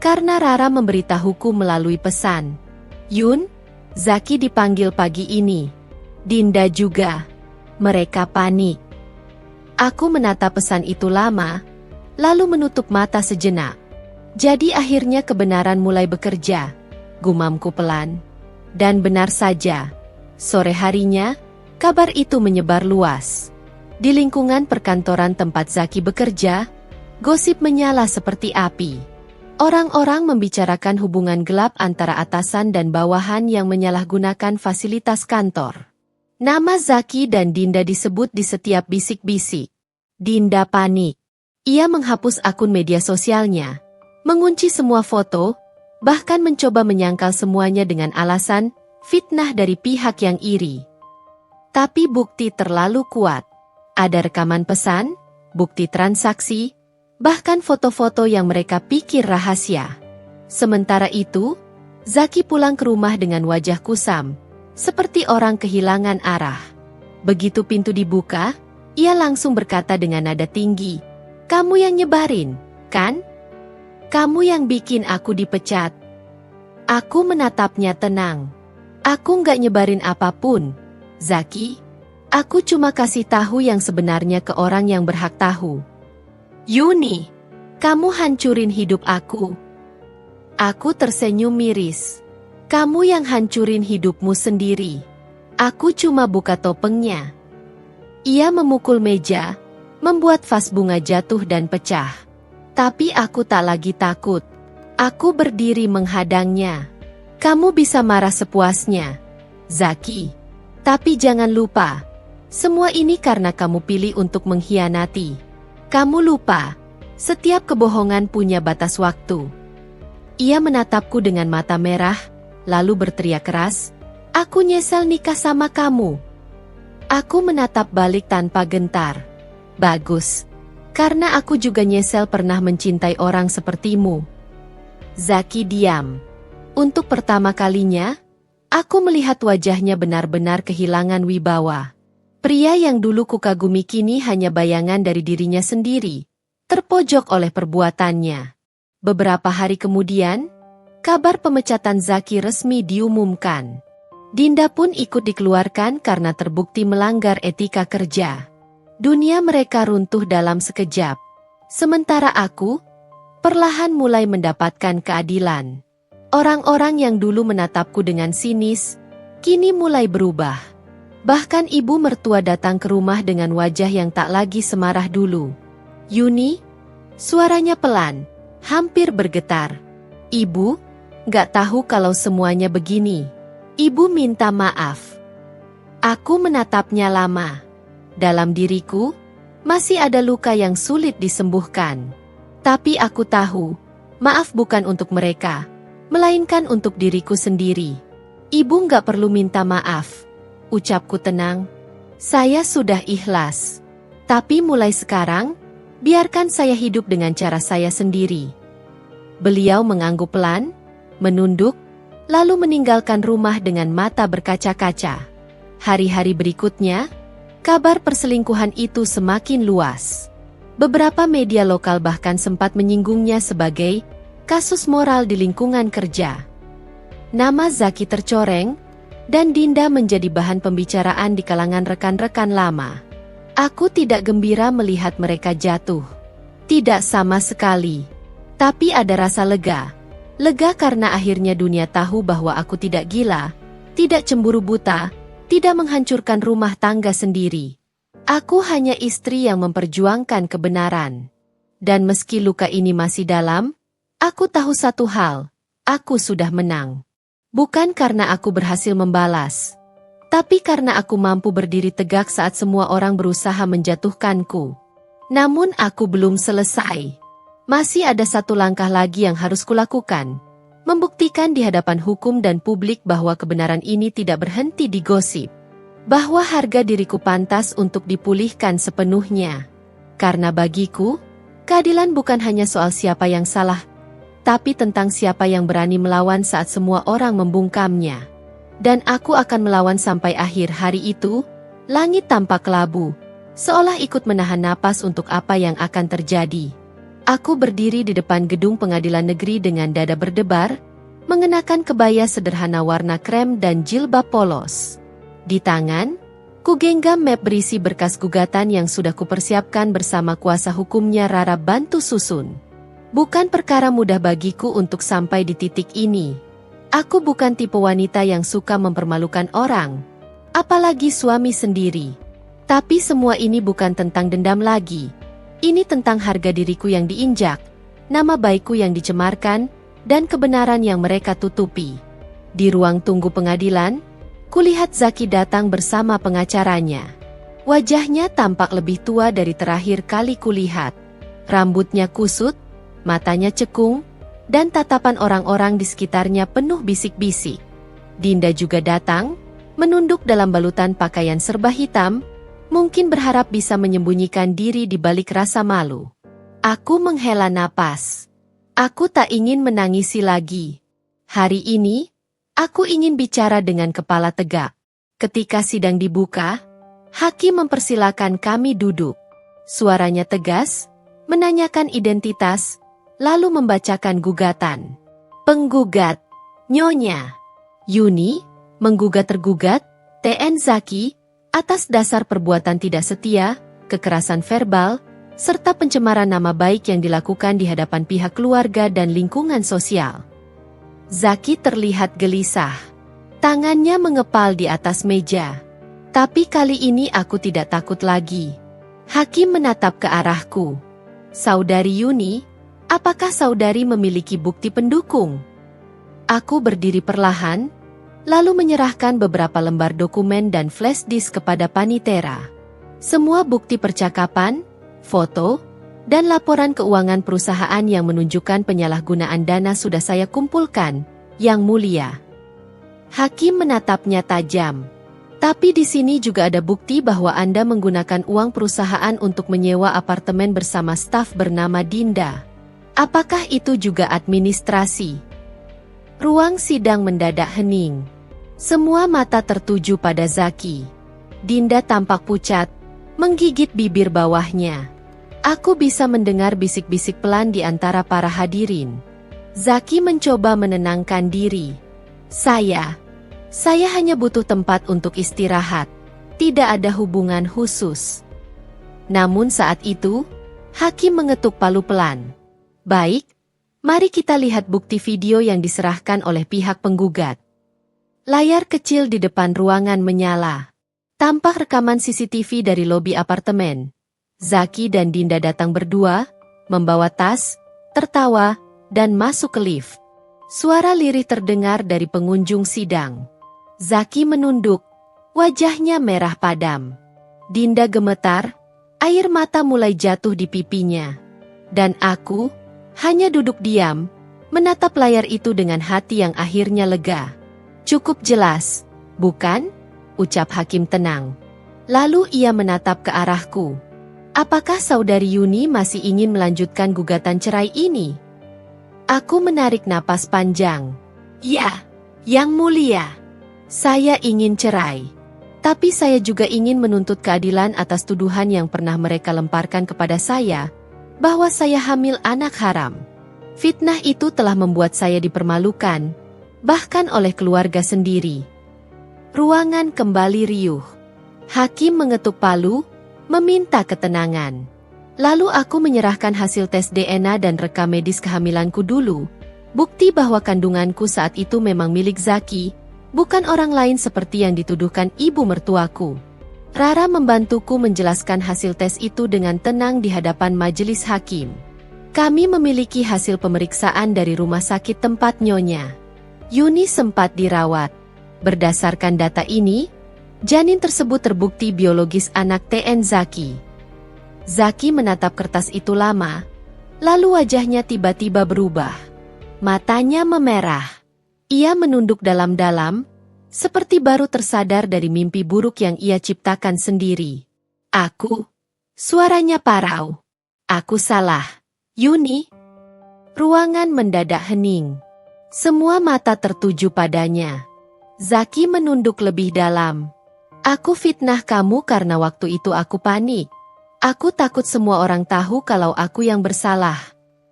Karena Rara memberitahuku melalui pesan. Yun, Zaki dipanggil pagi ini. Dinda juga. Mereka panik. Aku menatap pesan itu lama, lalu menutup mata sejenak. Jadi akhirnya kebenaran mulai bekerja. Gumamku pelan. Dan benar saja. Sore harinya, kabar itu menyebar luas. Di lingkungan perkantoran tempat Zaki bekerja, gosip menyala seperti api. Orang-orang membicarakan hubungan gelap antara atasan dan bawahan yang menyalahgunakan fasilitas kantor. Nama Zaki dan Dinda disebut di setiap bisik-bisik. Dinda panik. Ia menghapus akun media sosialnya, mengunci semua foto, bahkan mencoba menyangkal semuanya dengan alasan fitnah dari pihak yang iri. Tapi bukti terlalu kuat. Ada rekaman pesan, bukti transaksi, bahkan foto-foto yang mereka pikir rahasia. Sementara itu, Zaki pulang ke rumah dengan wajah kusam, seperti orang kehilangan arah. Begitu pintu dibuka, ia langsung berkata dengan nada tinggi, "Kamu yang nyebarin, kan? Kamu yang bikin aku dipecat." Aku menatapnya tenang. "Aku nggak nyebarin apapun, Zaki. Aku cuma kasih tahu yang sebenarnya ke orang yang berhak tahu." "Yuni, kamu hancurin hidup aku." Aku tersenyum miris. "Kamu yang hancurin hidupmu sendiri. Aku cuma buka topengnya." Ia memukul meja, membuat vas bunga jatuh dan pecah. Tapi aku tak lagi takut. Aku berdiri menghadangnya. "Kamu bisa marah sepuasnya, Zaki. Tapi jangan lupa, semua ini karena kamu pilih untuk mengkhianati. Kamu lupa, setiap kebohongan punya batas waktu." Ia menatapku dengan mata merah, lalu berteriak keras, "Aku nyesel nikah sama kamu." Aku menatap balik tanpa gentar. "Bagus, karena aku juga nyesel pernah mencintai orang sepertimu." Zaki diam. Untuk pertama kalinya, aku melihat wajahnya benar-benar kehilangan wibawa. Pria yang dulu kukagumi kini hanya bayangan dari dirinya sendiri, terpojok oleh perbuatannya. Beberapa hari kemudian, kabar pemecatan Zaki resmi diumumkan. Dinda pun ikut dikeluarkan karena terbukti melanggar etika kerja. Dunia mereka runtuh dalam sekejap. Sementara aku, perlahan mulai mendapatkan keadilan. Orang-orang yang dulu menatapku dengan sinis, kini mulai berubah. Bahkan ibu mertua datang ke rumah dengan wajah yang tak lagi semarah dulu. "Yuni?" Suaranya pelan, hampir bergetar. "Ibu, gak tahu kalau semuanya begini. Ibu minta maaf." Aku menatapnya lama. Dalam diriku, masih ada luka yang sulit disembuhkan. Tapi aku tahu, maaf bukan untuk mereka, melainkan untuk diriku sendiri. "Ibu gak perlu minta maaf," ucapku tenang. "Saya sudah ikhlas. Tapi mulai sekarang, biarkan saya hidup dengan cara saya sendiri." Beliau mengangguk pelan, menunduk, lalu meninggalkan rumah dengan mata berkaca-kaca. Hari-hari berikutnya, kabar perselingkuhan itu semakin luas. Beberapa media lokal bahkan sempat menyinggungnya sebagai kasus moral di lingkungan kerja. Nama Zaki tercoreng, dan Dinda menjadi bahan pembicaraan di kalangan rekan-rekan lama. Aku tidak gembira melihat mereka jatuh. Tidak sama sekali. Tapi ada rasa lega. Lega karena akhirnya dunia tahu bahwa aku tidak gila, tidak cemburu buta, tidak menghancurkan rumah tangga sendiri. Aku hanya istri yang memperjuangkan kebenaran. Dan meski luka ini masih dalam, aku tahu satu hal, aku sudah menang. Bukan karena aku berhasil membalas, tapi karena aku mampu berdiri tegak saat semua orang berusaha menjatuhkanku. Namun aku belum selesai. Masih ada satu langkah lagi yang harus kulakukan. Membuktikan di hadapan hukum dan publik bahwa kebenaran ini tidak berhenti di gosip. Bahwa harga diriku pantas untuk dipulihkan sepenuhnya. Karena bagiku, keadilan bukan hanya soal siapa yang salah, tapi tentang siapa yang berani melawan saat semua orang membungkamnya. Dan aku akan melawan sampai akhir hari itu. Langit tampak kelabu, seolah ikut menahan napas untuk apa yang akan terjadi. Aku berdiri di depan gedung pengadilan negeri dengan dada berdebar, mengenakan kebaya sederhana warna krem dan jilbab polos. Di tangan, kugenggam map berisi berkas gugatan yang sudah kupersiapkan bersama kuasa hukumnya Rara bantu susun. Bukan perkara mudah bagiku untuk sampai di titik ini. Aku bukan tipe wanita yang suka mempermalukan orang, apalagi suami sendiri. Tapi semua ini bukan tentang dendam lagi. Ini tentang harga diriku yang diinjak, nama baikku yang dicemarkan, dan kebenaran yang mereka tutupi. Di ruang tunggu pengadilan, kulihat Zaki datang bersama pengacaranya. Wajahnya tampak lebih tua dari terakhir kali kulihat. Rambutnya kusut, matanya cekung, dan tatapan orang-orang di sekitarnya penuh bisik-bisik. Dinda juga datang, menunduk dalam balutan pakaian serba hitam, mungkin berharap bisa menyembunyikan diri di balik rasa malu. Aku menghela napas. Aku tak ingin menangisi lagi. Hari ini, aku ingin bicara dengan kepala tegak. Ketika sidang dibuka, hakim mempersilakan kami duduk. Suaranya tegas, menanyakan identitas, lalu membacakan gugatan. Penggugat, Nyonya Yuni, menggugat tergugat, TN Zaki, atas dasar perbuatan tidak setia, kekerasan verbal, serta pencemaran nama baik yang dilakukan di hadapan pihak keluarga dan lingkungan sosial. Zaki terlihat gelisah. Tangannya mengepal di atas meja. Tapi kali ini aku tidak takut lagi. Hakim menatap ke arahku. Saudari Yuni, apakah saudari memiliki bukti pendukung? Aku berdiri perlahan, lalu menyerahkan beberapa lembar dokumen dan flash disk kepada Panitera. Semua bukti percakapan, foto, dan laporan keuangan perusahaan yang menunjukkan penyalahgunaan dana sudah saya kumpulkan, Yang Mulia. Hakim menatapnya tajam. Tapi di sini juga ada bukti bahwa Anda menggunakan uang perusahaan untuk menyewa apartemen bersama staf bernama Dinda. Apakah itu juga administrasi? Ruang sidang mendadak hening. Semua mata tertuju pada Zaki. Dinda tampak pucat, menggigit bibir bawahnya. Aku bisa mendengar bisik-bisik pelan di antara para hadirin. Zaki mencoba menenangkan diri. Saya hanya butuh tempat untuk istirahat. Tidak ada hubungan khusus. Namun saat itu, hakim mengetuk palu pelan. Baik, mari kita lihat bukti video yang diserahkan oleh pihak penggugat. Layar kecil di depan ruangan menyala. Tampak rekaman CCTV dari lobi apartemen. Zaki dan Dinda datang berdua, membawa tas, tertawa, dan masuk ke lift. Suara lirih terdengar dari pengunjung sidang. Zaki menunduk, wajahnya merah padam. Dinda gemetar, air mata mulai jatuh di pipinya. Dan aku hanya duduk diam, menatap layar itu dengan hati yang akhirnya lega. Cukup jelas, bukan? Ucap hakim tenang. Lalu ia menatap ke arahku. Apakah saudari Yuni masih ingin melanjutkan gugatan cerai ini? Aku menarik napas panjang. Ya, Yang Mulia. Saya ingin cerai. Tapi saya juga ingin menuntut keadilan atas tuduhan yang pernah mereka lemparkan kepada saya, bahwa saya hamil anak haram. Fitnah itu telah membuat saya dipermalukan, bahkan oleh keluarga sendiri. Ruangan kembali riuh. Hakim mengetuk palu, meminta ketenangan. Lalu aku menyerahkan hasil tes DNA dan rekam medis kehamilanku dulu, bukti bahwa kandunganku saat itu memang milik Zaki, bukan orang lain seperti yang dituduhkan ibu mertuaku. Rara membantuku menjelaskan hasil tes itu dengan tenang di hadapan majelis hakim. Kami memiliki hasil pemeriksaan dari rumah sakit tempat Nyonya Yuni sempat dirawat. Berdasarkan data ini, janin tersebut terbukti biologis anak TN Zaki. Zaki menatap kertas itu lama, lalu wajahnya tiba-tiba berubah. Matanya memerah. Ia menunduk dalam-dalam, seperti baru tersadar dari mimpi buruk yang ia ciptakan sendiri. Aku. Suaranya parau. Aku salah. Yuni. Ruangan mendadak hening. Semua mata tertuju padanya. Zaki menunduk lebih dalam. Aku fitnah kamu karena waktu itu aku panik. Aku takut semua orang tahu kalau aku yang bersalah.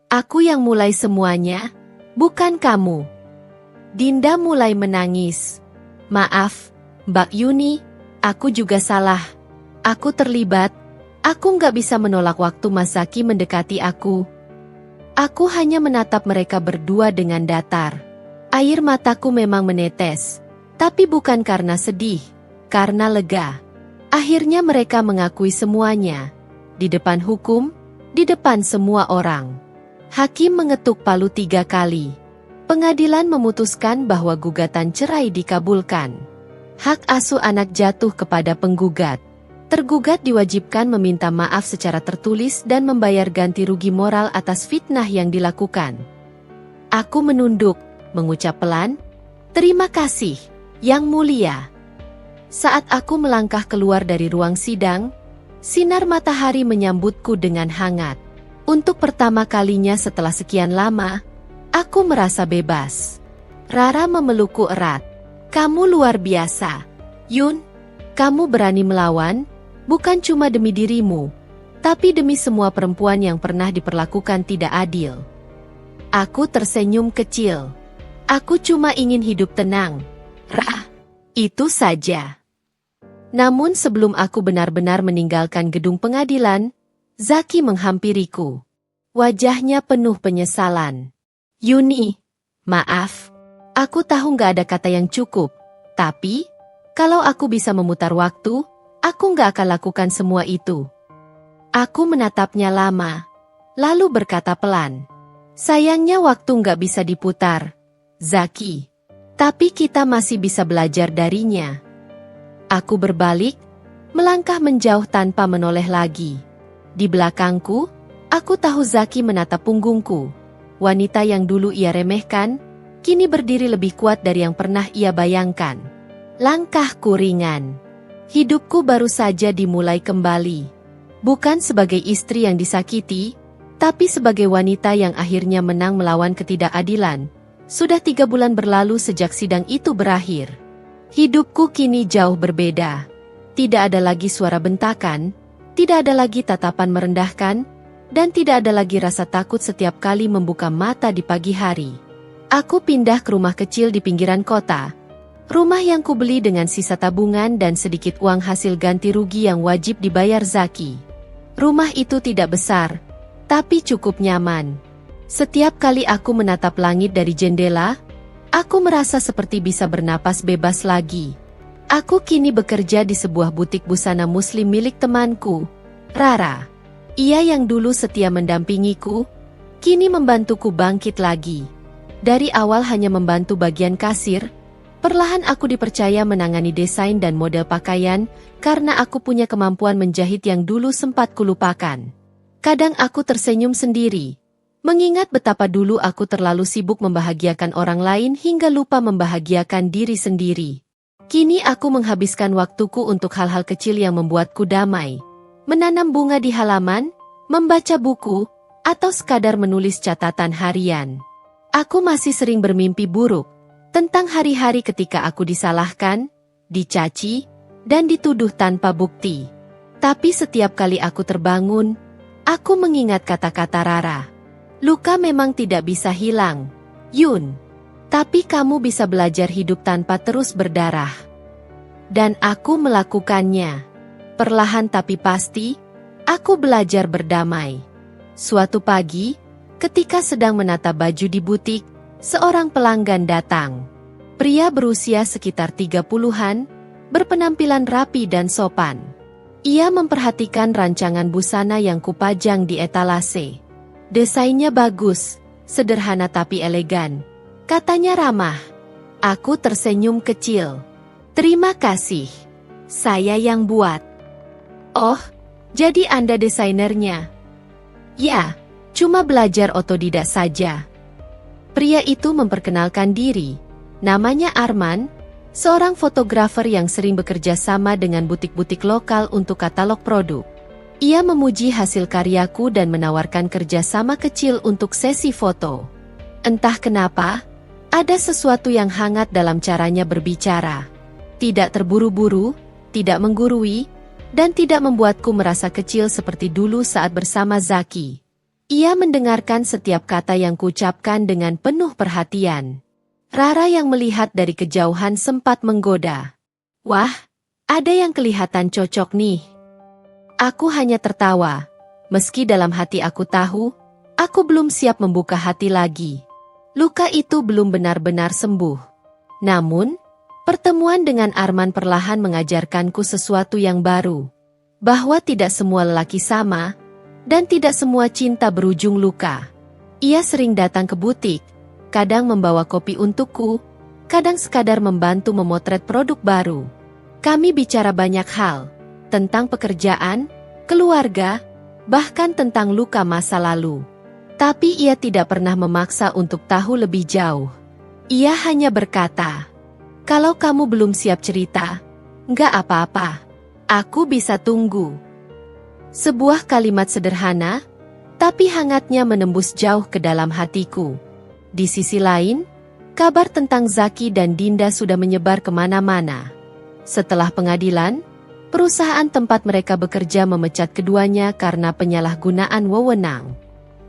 Aku yang mulai semuanya, bukan kamu. Dinda mulai menangis. Maaf, Mbak Yuni, aku juga salah. Aku terlibat. Aku nggak bisa menolak waktu Mas Zaki mendekati aku. Aku hanya menatap mereka berdua dengan datar. Air mataku memang menetes, tapi bukan karena sedih, karena lega. Akhirnya mereka mengakui semuanya. Di depan hukum, di depan semua orang. Hakim mengetuk palu 3 kali. Pengadilan memutuskan bahwa gugatan cerai dikabulkan. Hak asuh anak jatuh kepada penggugat. Tergugat diwajibkan meminta maaf secara tertulis dan membayar ganti rugi moral atas fitnah yang dilakukan. Aku menunduk, mengucap pelan, "Terima kasih, Yang Mulia." Saat aku melangkah keluar dari ruang sidang, sinar matahari menyambutku dengan hangat. Untuk pertama kalinya setelah sekian lama, aku merasa bebas. Rara memelukku erat. Kamu luar biasa, Yun. Kamu berani melawan, bukan cuma demi dirimu, tapi demi semua perempuan yang pernah diperlakukan tidak adil. Aku tersenyum kecil. Aku cuma ingin hidup tenang. Rah, itu saja. Namun sebelum aku benar-benar meninggalkan gedung pengadilan, Zaki menghampiriku. Wajahnya penuh penyesalan. Yuni, maaf. Aku tahu nggak ada kata yang cukup. Tapi, kalau aku bisa memutar waktu, aku nggak akan lakukan semua itu. Aku menatapnya lama, lalu berkata pelan. Sayangnya waktu nggak bisa diputar, Zaki. Tapi kita masih bisa belajar darinya. Aku berbalik, melangkah menjauh tanpa menoleh lagi. Di belakangku, aku tahu Zaki menatap punggungku. Wanita yang dulu ia remehkan, kini berdiri lebih kuat dari yang pernah ia bayangkan. Langkahku ringan. Hidupku baru saja dimulai kembali. Bukan sebagai istri yang disakiti, tapi sebagai wanita yang akhirnya menang melawan ketidakadilan. Sudah 3 bulan berlalu sejak sidang itu berakhir. Hidupku kini jauh berbeda. Tidak ada lagi suara bentakan, tidak ada lagi tatapan merendahkan, dan tidak ada lagi rasa takut setiap kali membuka mata di pagi hari. Aku pindah ke rumah kecil di pinggiran kota. Rumah yang kubeli dengan sisa tabungan dan sedikit uang hasil ganti rugi yang wajib dibayar Zaki. Rumah itu tidak besar, tapi cukup nyaman. Setiap kali aku menatap langit dari jendela, aku merasa seperti bisa bernapas bebas lagi. Aku kini bekerja di sebuah butik busana muslim milik temanku, Rara. Ia yang dulu setia mendampingiku, kini membantuku bangkit lagi. Dari awal hanya membantu bagian kasir, perlahan aku dipercaya menangani desain dan model pakaian karena aku punya kemampuan menjahit yang dulu sempat kulupakan. Kadang aku tersenyum sendiri, mengingat betapa dulu aku terlalu sibuk membahagiakan orang lain hingga lupa membahagiakan diri sendiri. Kini aku menghabiskan waktuku untuk hal-hal kecil yang membuatku damai. Menanam bunga di halaman, membaca buku, atau sekadar menulis catatan harian. Aku masih sering bermimpi buruk, Tentang hari-hari ketika aku disalahkan, dicaci, dan dituduh tanpa bukti. Tapi setiap kali aku terbangun, aku mengingat kata-kata Rara. Luka memang tidak bisa hilang, Yun. Tapi kamu bisa belajar hidup tanpa terus berdarah. Dan aku melakukannya. Perlahan tapi pasti, aku belajar berdamai. Suatu pagi, ketika sedang menata baju di butik, seorang pelanggan datang. Pria berusia sekitar 30-an, berpenampilan rapi dan sopan. Ia memperhatikan rancangan busana yang kupajang di etalase. Desainnya bagus, sederhana tapi elegan. Katanya ramah. Aku tersenyum kecil. Terima kasih. Saya yang buat. Oh, jadi Anda desainernya? Ya, cuma belajar otodidak saja. Pria itu memperkenalkan diri. Namanya Arman, seorang fotografer yang sering bekerja sama dengan butik-butik lokal untuk katalog produk. Ia memuji hasil karyaku dan menawarkan kerjasama kecil untuk sesi foto. Entah kenapa, ada sesuatu yang hangat dalam caranya berbicara. Tidak terburu-buru, tidak menggurui, dan tidak membuatku merasa kecil seperti dulu saat bersama Zaki. Ia mendengarkan setiap kata yang kuucapkan dengan penuh perhatian. Rara yang melihat dari kejauhan sempat menggoda. Wah, ada yang kelihatan cocok nih. Aku hanya tertawa, meski dalam hati aku tahu, aku belum siap membuka hati lagi. Luka itu belum benar-benar sembuh. Namun, pertemuan dengan Arman perlahan mengajarkanku sesuatu yang baru. Bahwa tidak semua lelaki sama, dan tidak semua cinta berujung luka. Ia sering datang ke butik, kadang membawa kopi untukku, kadang sekadar membantu memotret produk baru. Kami bicara banyak hal, tentang pekerjaan, keluarga, bahkan tentang luka masa lalu. Tapi ia tidak pernah memaksa untuk tahu lebih jauh. Ia hanya berkata, kalau kamu belum siap cerita, nggak apa-apa. Aku bisa tunggu. Sebuah kalimat sederhana, tapi hangatnya menembus jauh ke dalam hatiku. Di sisi lain, kabar tentang Zaki dan Dinda sudah menyebar kemana-mana. Setelah pengadilan, perusahaan tempat mereka bekerja memecat keduanya karena penyalahgunaan wewenang.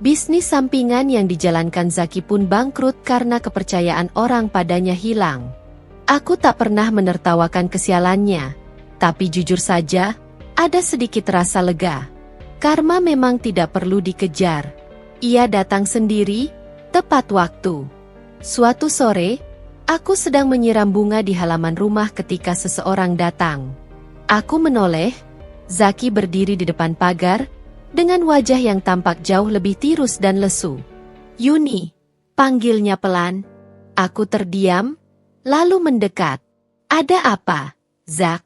Bisnis sampingan yang dijalankan Zaki pun bangkrut karena kepercayaan orang padanya hilang. Aku tak pernah menertawakan kesialannya, tapi jujur saja, ada sedikit rasa lega. Karma memang tidak perlu dikejar. Ia datang sendiri, tepat waktu. Suatu sore, aku sedang menyiram bunga di halaman rumah ketika seseorang datang. Aku menoleh, Zaki berdiri di depan pagar, dengan wajah yang tampak jauh lebih tirus dan lesu. Yuni, panggilnya pelan. Aku terdiam, lalu mendekat. Ada apa, Zak?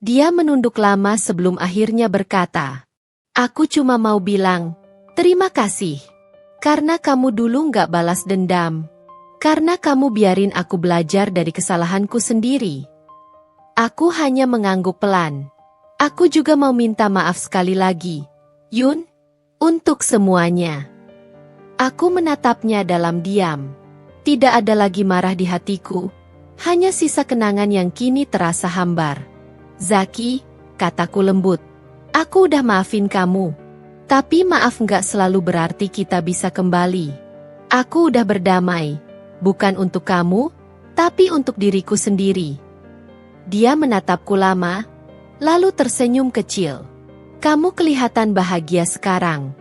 Dia menunduk lama sebelum akhirnya berkata, aku cuma mau bilang, terima kasih. Karena kamu dulu nggak balas dendam. Karena kamu biarin aku belajar dari kesalahanku sendiri. Aku hanya mengangguk pelan. Aku juga mau minta maaf sekali lagi, Yun, untuk semuanya. Aku menatapnya dalam diam. Tidak ada lagi marah di hatiku, hanya sisa kenangan yang kini terasa hambar. Zaki, kataku lembut, aku udah maafin kamu. Tapi maaf nggak selalu berarti kita bisa kembali. Aku udah berdamai, bukan untuk kamu, tapi untuk diriku sendiri. Dia menatapku lama, lalu tersenyum kecil. Kamu kelihatan bahagia sekarang.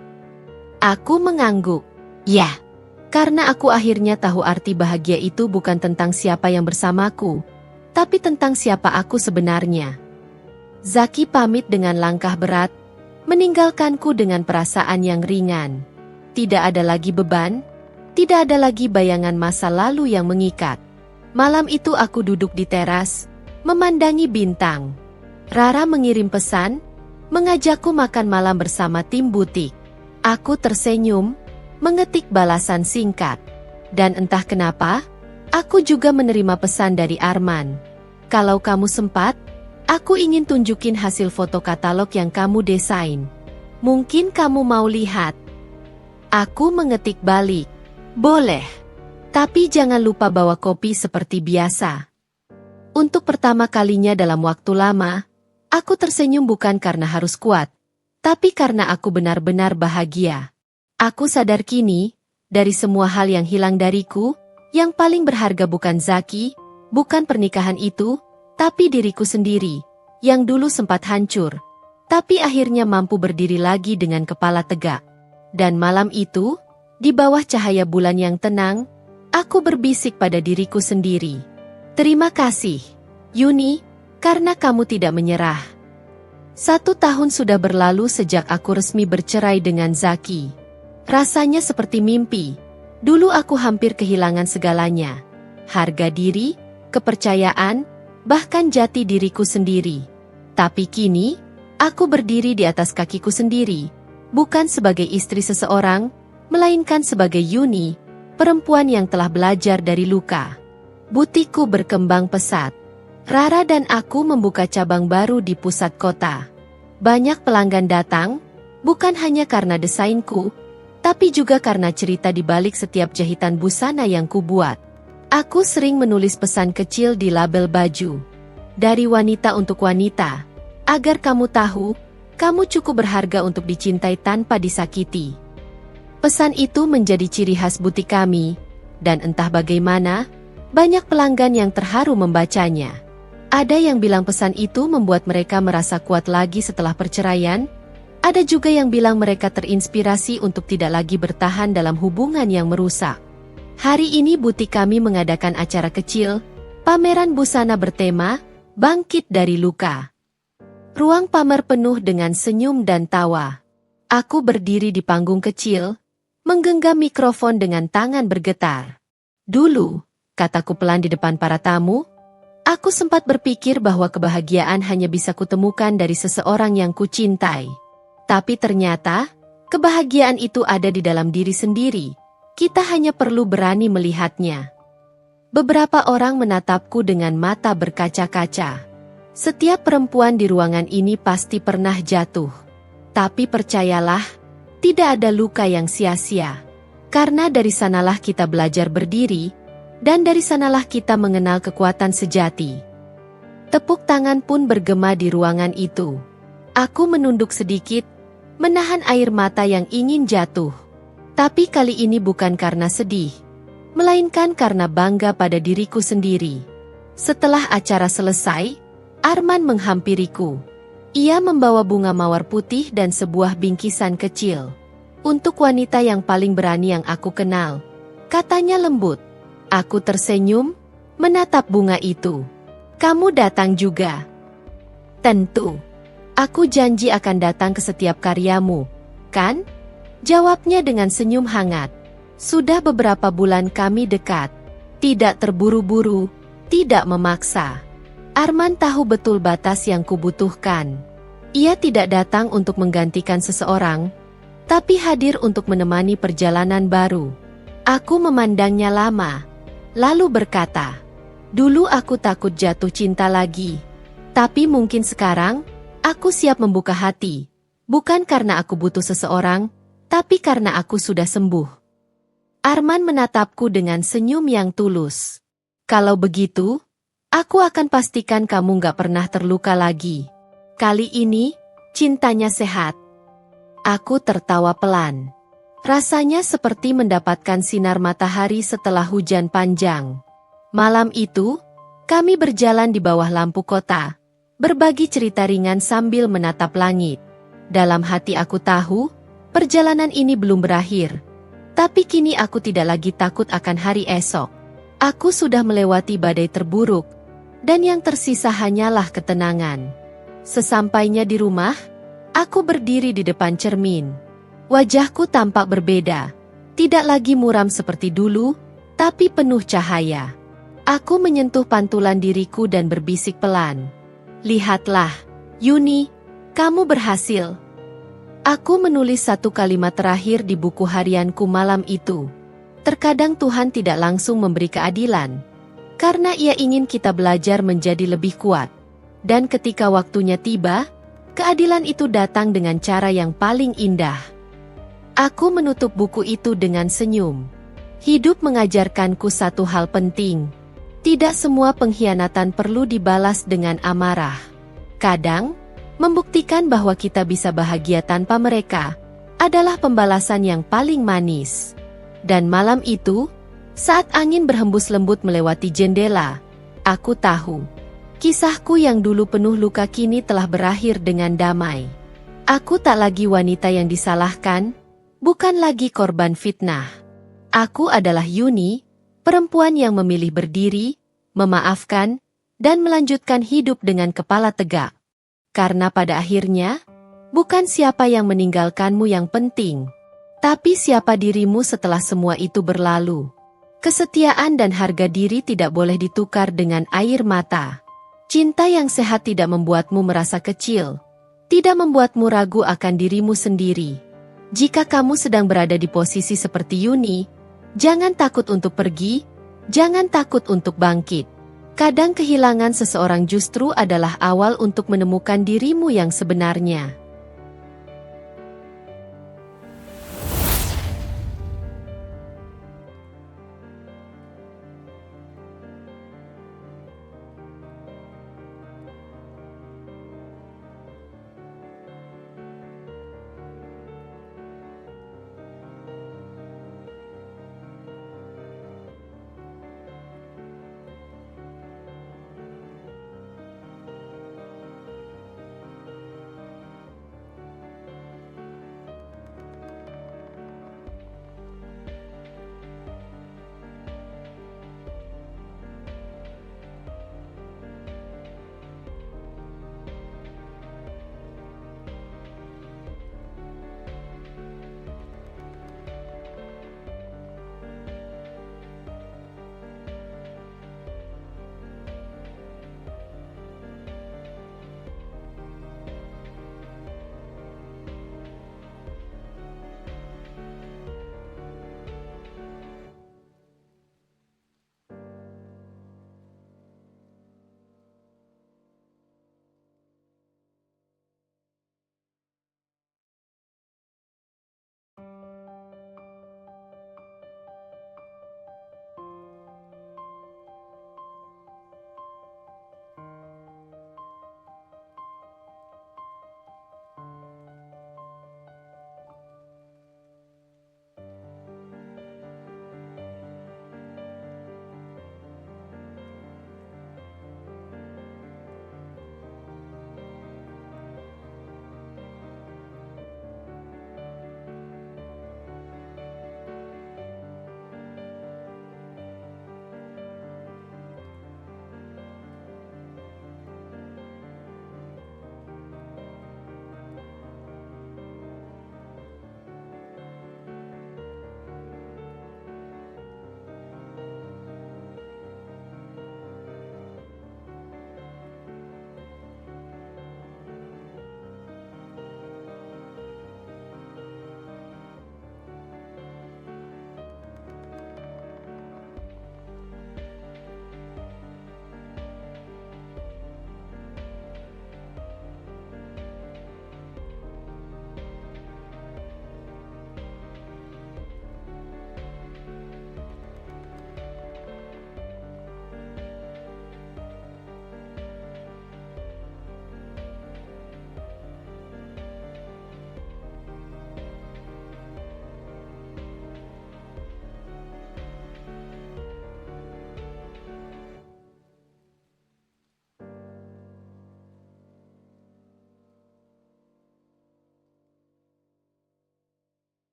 Aku mengangguk. Ya, karena aku akhirnya tahu arti bahagia itu bukan tentang siapa yang bersamaku, tapi tentang siapa aku sebenarnya. Zaki pamit dengan langkah berat, meninggalkanku dengan perasaan yang ringan. Tidak ada lagi beban, tidak ada lagi bayangan masa lalu yang mengikat. Malam itu aku duduk di teras, memandangi bintang. Rara mengirim pesan, mengajakku makan malam bersama tim butik. Aku tersenyum, mengetik balasan singkat. Dan entah kenapa, aku juga menerima pesan dari Arman. Kalau kamu sempat, aku ingin tunjukin hasil foto katalog yang kamu desain. Mungkin kamu mau lihat. Aku mengetik balik. Boleh. Tapi jangan lupa bawa kopi seperti biasa. Untuk pertama kalinya dalam waktu lama, aku tersenyum bukan karena harus kuat, tapi karena aku benar-benar bahagia. Aku sadar kini, dari semua hal yang hilang dariku, yang paling berharga bukan Zaki, bukan pernikahan itu, tapi diriku sendiri, yang dulu sempat hancur, tapi akhirnya mampu berdiri lagi dengan kepala tegak. Dan malam itu, di bawah cahaya bulan yang tenang, aku berbisik pada diriku sendiri. Terima kasih, Yuni, karena kamu tidak menyerah. 1 tahun sudah berlalu sejak aku resmi bercerai dengan Zaki. Rasanya seperti mimpi. Dulu aku hampir kehilangan segalanya. Harga diri, kepercayaan, bahkan jati diriku sendiri. Tapi kini, aku berdiri di atas kakiku sendiri, bukan sebagai istri seseorang, melainkan sebagai Yuni, perempuan yang telah belajar dari luka. Butikku berkembang pesat. Rara dan aku membuka cabang baru di pusat kota. Banyak pelanggan datang, bukan hanya karena desainku, tapi juga karena cerita di balik setiap jahitan busana yang kubuat. Aku sering menulis pesan kecil di label baju. Dari wanita untuk wanita, agar kamu tahu, kamu cukup berharga untuk dicintai tanpa disakiti. Pesan itu menjadi ciri khas butik kami, dan entah bagaimana, banyak pelanggan yang terharu membacanya. Ada yang bilang pesan itu membuat mereka merasa kuat lagi setelah perceraian, ada juga yang bilang mereka terinspirasi untuk tidak lagi bertahan dalam hubungan yang merusak. Hari ini butik kami mengadakan acara kecil, pameran busana bertema, Bangkit dari Luka. Ruang pamer penuh dengan senyum dan tawa. Aku berdiri di panggung kecil, menggenggam mikrofon dengan tangan bergetar. Dulu, kataku pelan di depan para tamu, aku sempat berpikir bahwa kebahagiaan hanya bisa kutemukan dari seseorang yang kucintai. Tapi ternyata, kebahagiaan itu ada di dalam diri sendiri. Kita hanya perlu berani melihatnya. Beberapa orang menatapku dengan mata berkaca-kaca. Setiap perempuan di ruangan ini pasti pernah jatuh. Tapi percayalah, tidak ada luka yang sia-sia. Karena dari sanalah kita belajar berdiri, dan dari sanalah kita mengenal kekuatan sejati. Tepuk tangan pun bergema di ruangan itu. Aku menunduk sedikit, menahan air mata yang ingin jatuh. Tapi kali ini bukan karena sedih, melainkan karena bangga pada diriku sendiri. Setelah acara selesai, Arman menghampiriku. Ia membawa bunga mawar putih dan sebuah bingkisan kecil. Untuk wanita yang paling berani yang aku kenal, katanya lembut. Aku tersenyum, menatap bunga itu. Kamu datang juga? Tentu. Aku janji akan datang ke setiap karyamu, kan? Jawabnya dengan senyum hangat. Sudah beberapa bulan kami dekat. Tidak terburu-buru, tidak memaksa. Arman tahu betul batas yang kubutuhkan. Ia tidak datang untuk menggantikan seseorang, tapi hadir untuk menemani perjalanan baru. Aku memandangnya lama, lalu berkata, dulu aku takut jatuh cinta lagi. Tapi mungkin sekarang, aku siap membuka hati. Bukan karena aku butuh seseorang, tapi karena aku sudah sembuh. Arman menatapku dengan senyum yang tulus. Kalau begitu, aku akan pastikan kamu gak pernah terluka lagi. Kali ini, cintanya sehat. Aku tertawa pelan. Rasanya seperti mendapatkan sinar matahari setelah hujan panjang. Malam itu, kami berjalan di bawah lampu kota, berbagi cerita ringan sambil menatap langit. Dalam hati aku tahu, perjalanan ini belum berakhir. Tapi kini aku tidak lagi takut akan hari esok. Aku sudah melewati badai terburuk, dan yang tersisa hanyalah ketenangan. Sesampainya di rumah, aku berdiri di depan cermin. Wajahku tampak berbeda, tidak lagi muram seperti dulu, tapi penuh cahaya. Aku menyentuh pantulan diriku dan berbisik pelan. Lihatlah, Yuni, kamu berhasil. Aku menulis satu kalimat terakhir di buku harianku malam itu. Terkadang Tuhan tidak langsung memberi keadilan, karena Ia ingin kita belajar menjadi lebih kuat. Dan ketika waktunya tiba, keadilan itu datang dengan cara yang paling indah. Aku menutup buku itu dengan senyum. Hidup mengajarkanku satu hal penting. Tidak semua pengkhianatan perlu dibalas dengan amarah. Kadang, membuktikan bahwa kita bisa bahagia tanpa mereka adalah pembalasan yang paling manis. Dan malam itu, saat angin berhembus lembut melewati jendela, aku tahu, kisahku yang dulu penuh luka kini telah berakhir dengan damai. Aku tak lagi wanita yang disalahkan, bukan lagi korban fitnah. Aku adalah Yuni, perempuan yang memilih berdiri, memaafkan, dan melanjutkan hidup dengan kepala tegak. Karena pada akhirnya, bukan siapa yang meninggalkanmu yang penting, tapi siapa dirimu setelah semua itu berlalu. Kesetiaan dan harga diri tidak boleh ditukar dengan air mata. Cinta yang sehat tidak membuatmu merasa kecil, tidak membuatmu ragu akan dirimu sendiri. Jika kamu sedang berada di posisi seperti Yuni, jangan takut untuk pergi, jangan takut untuk bangkit. Kadang kehilangan seseorang justru adalah awal untuk menemukan dirimu yang sebenarnya.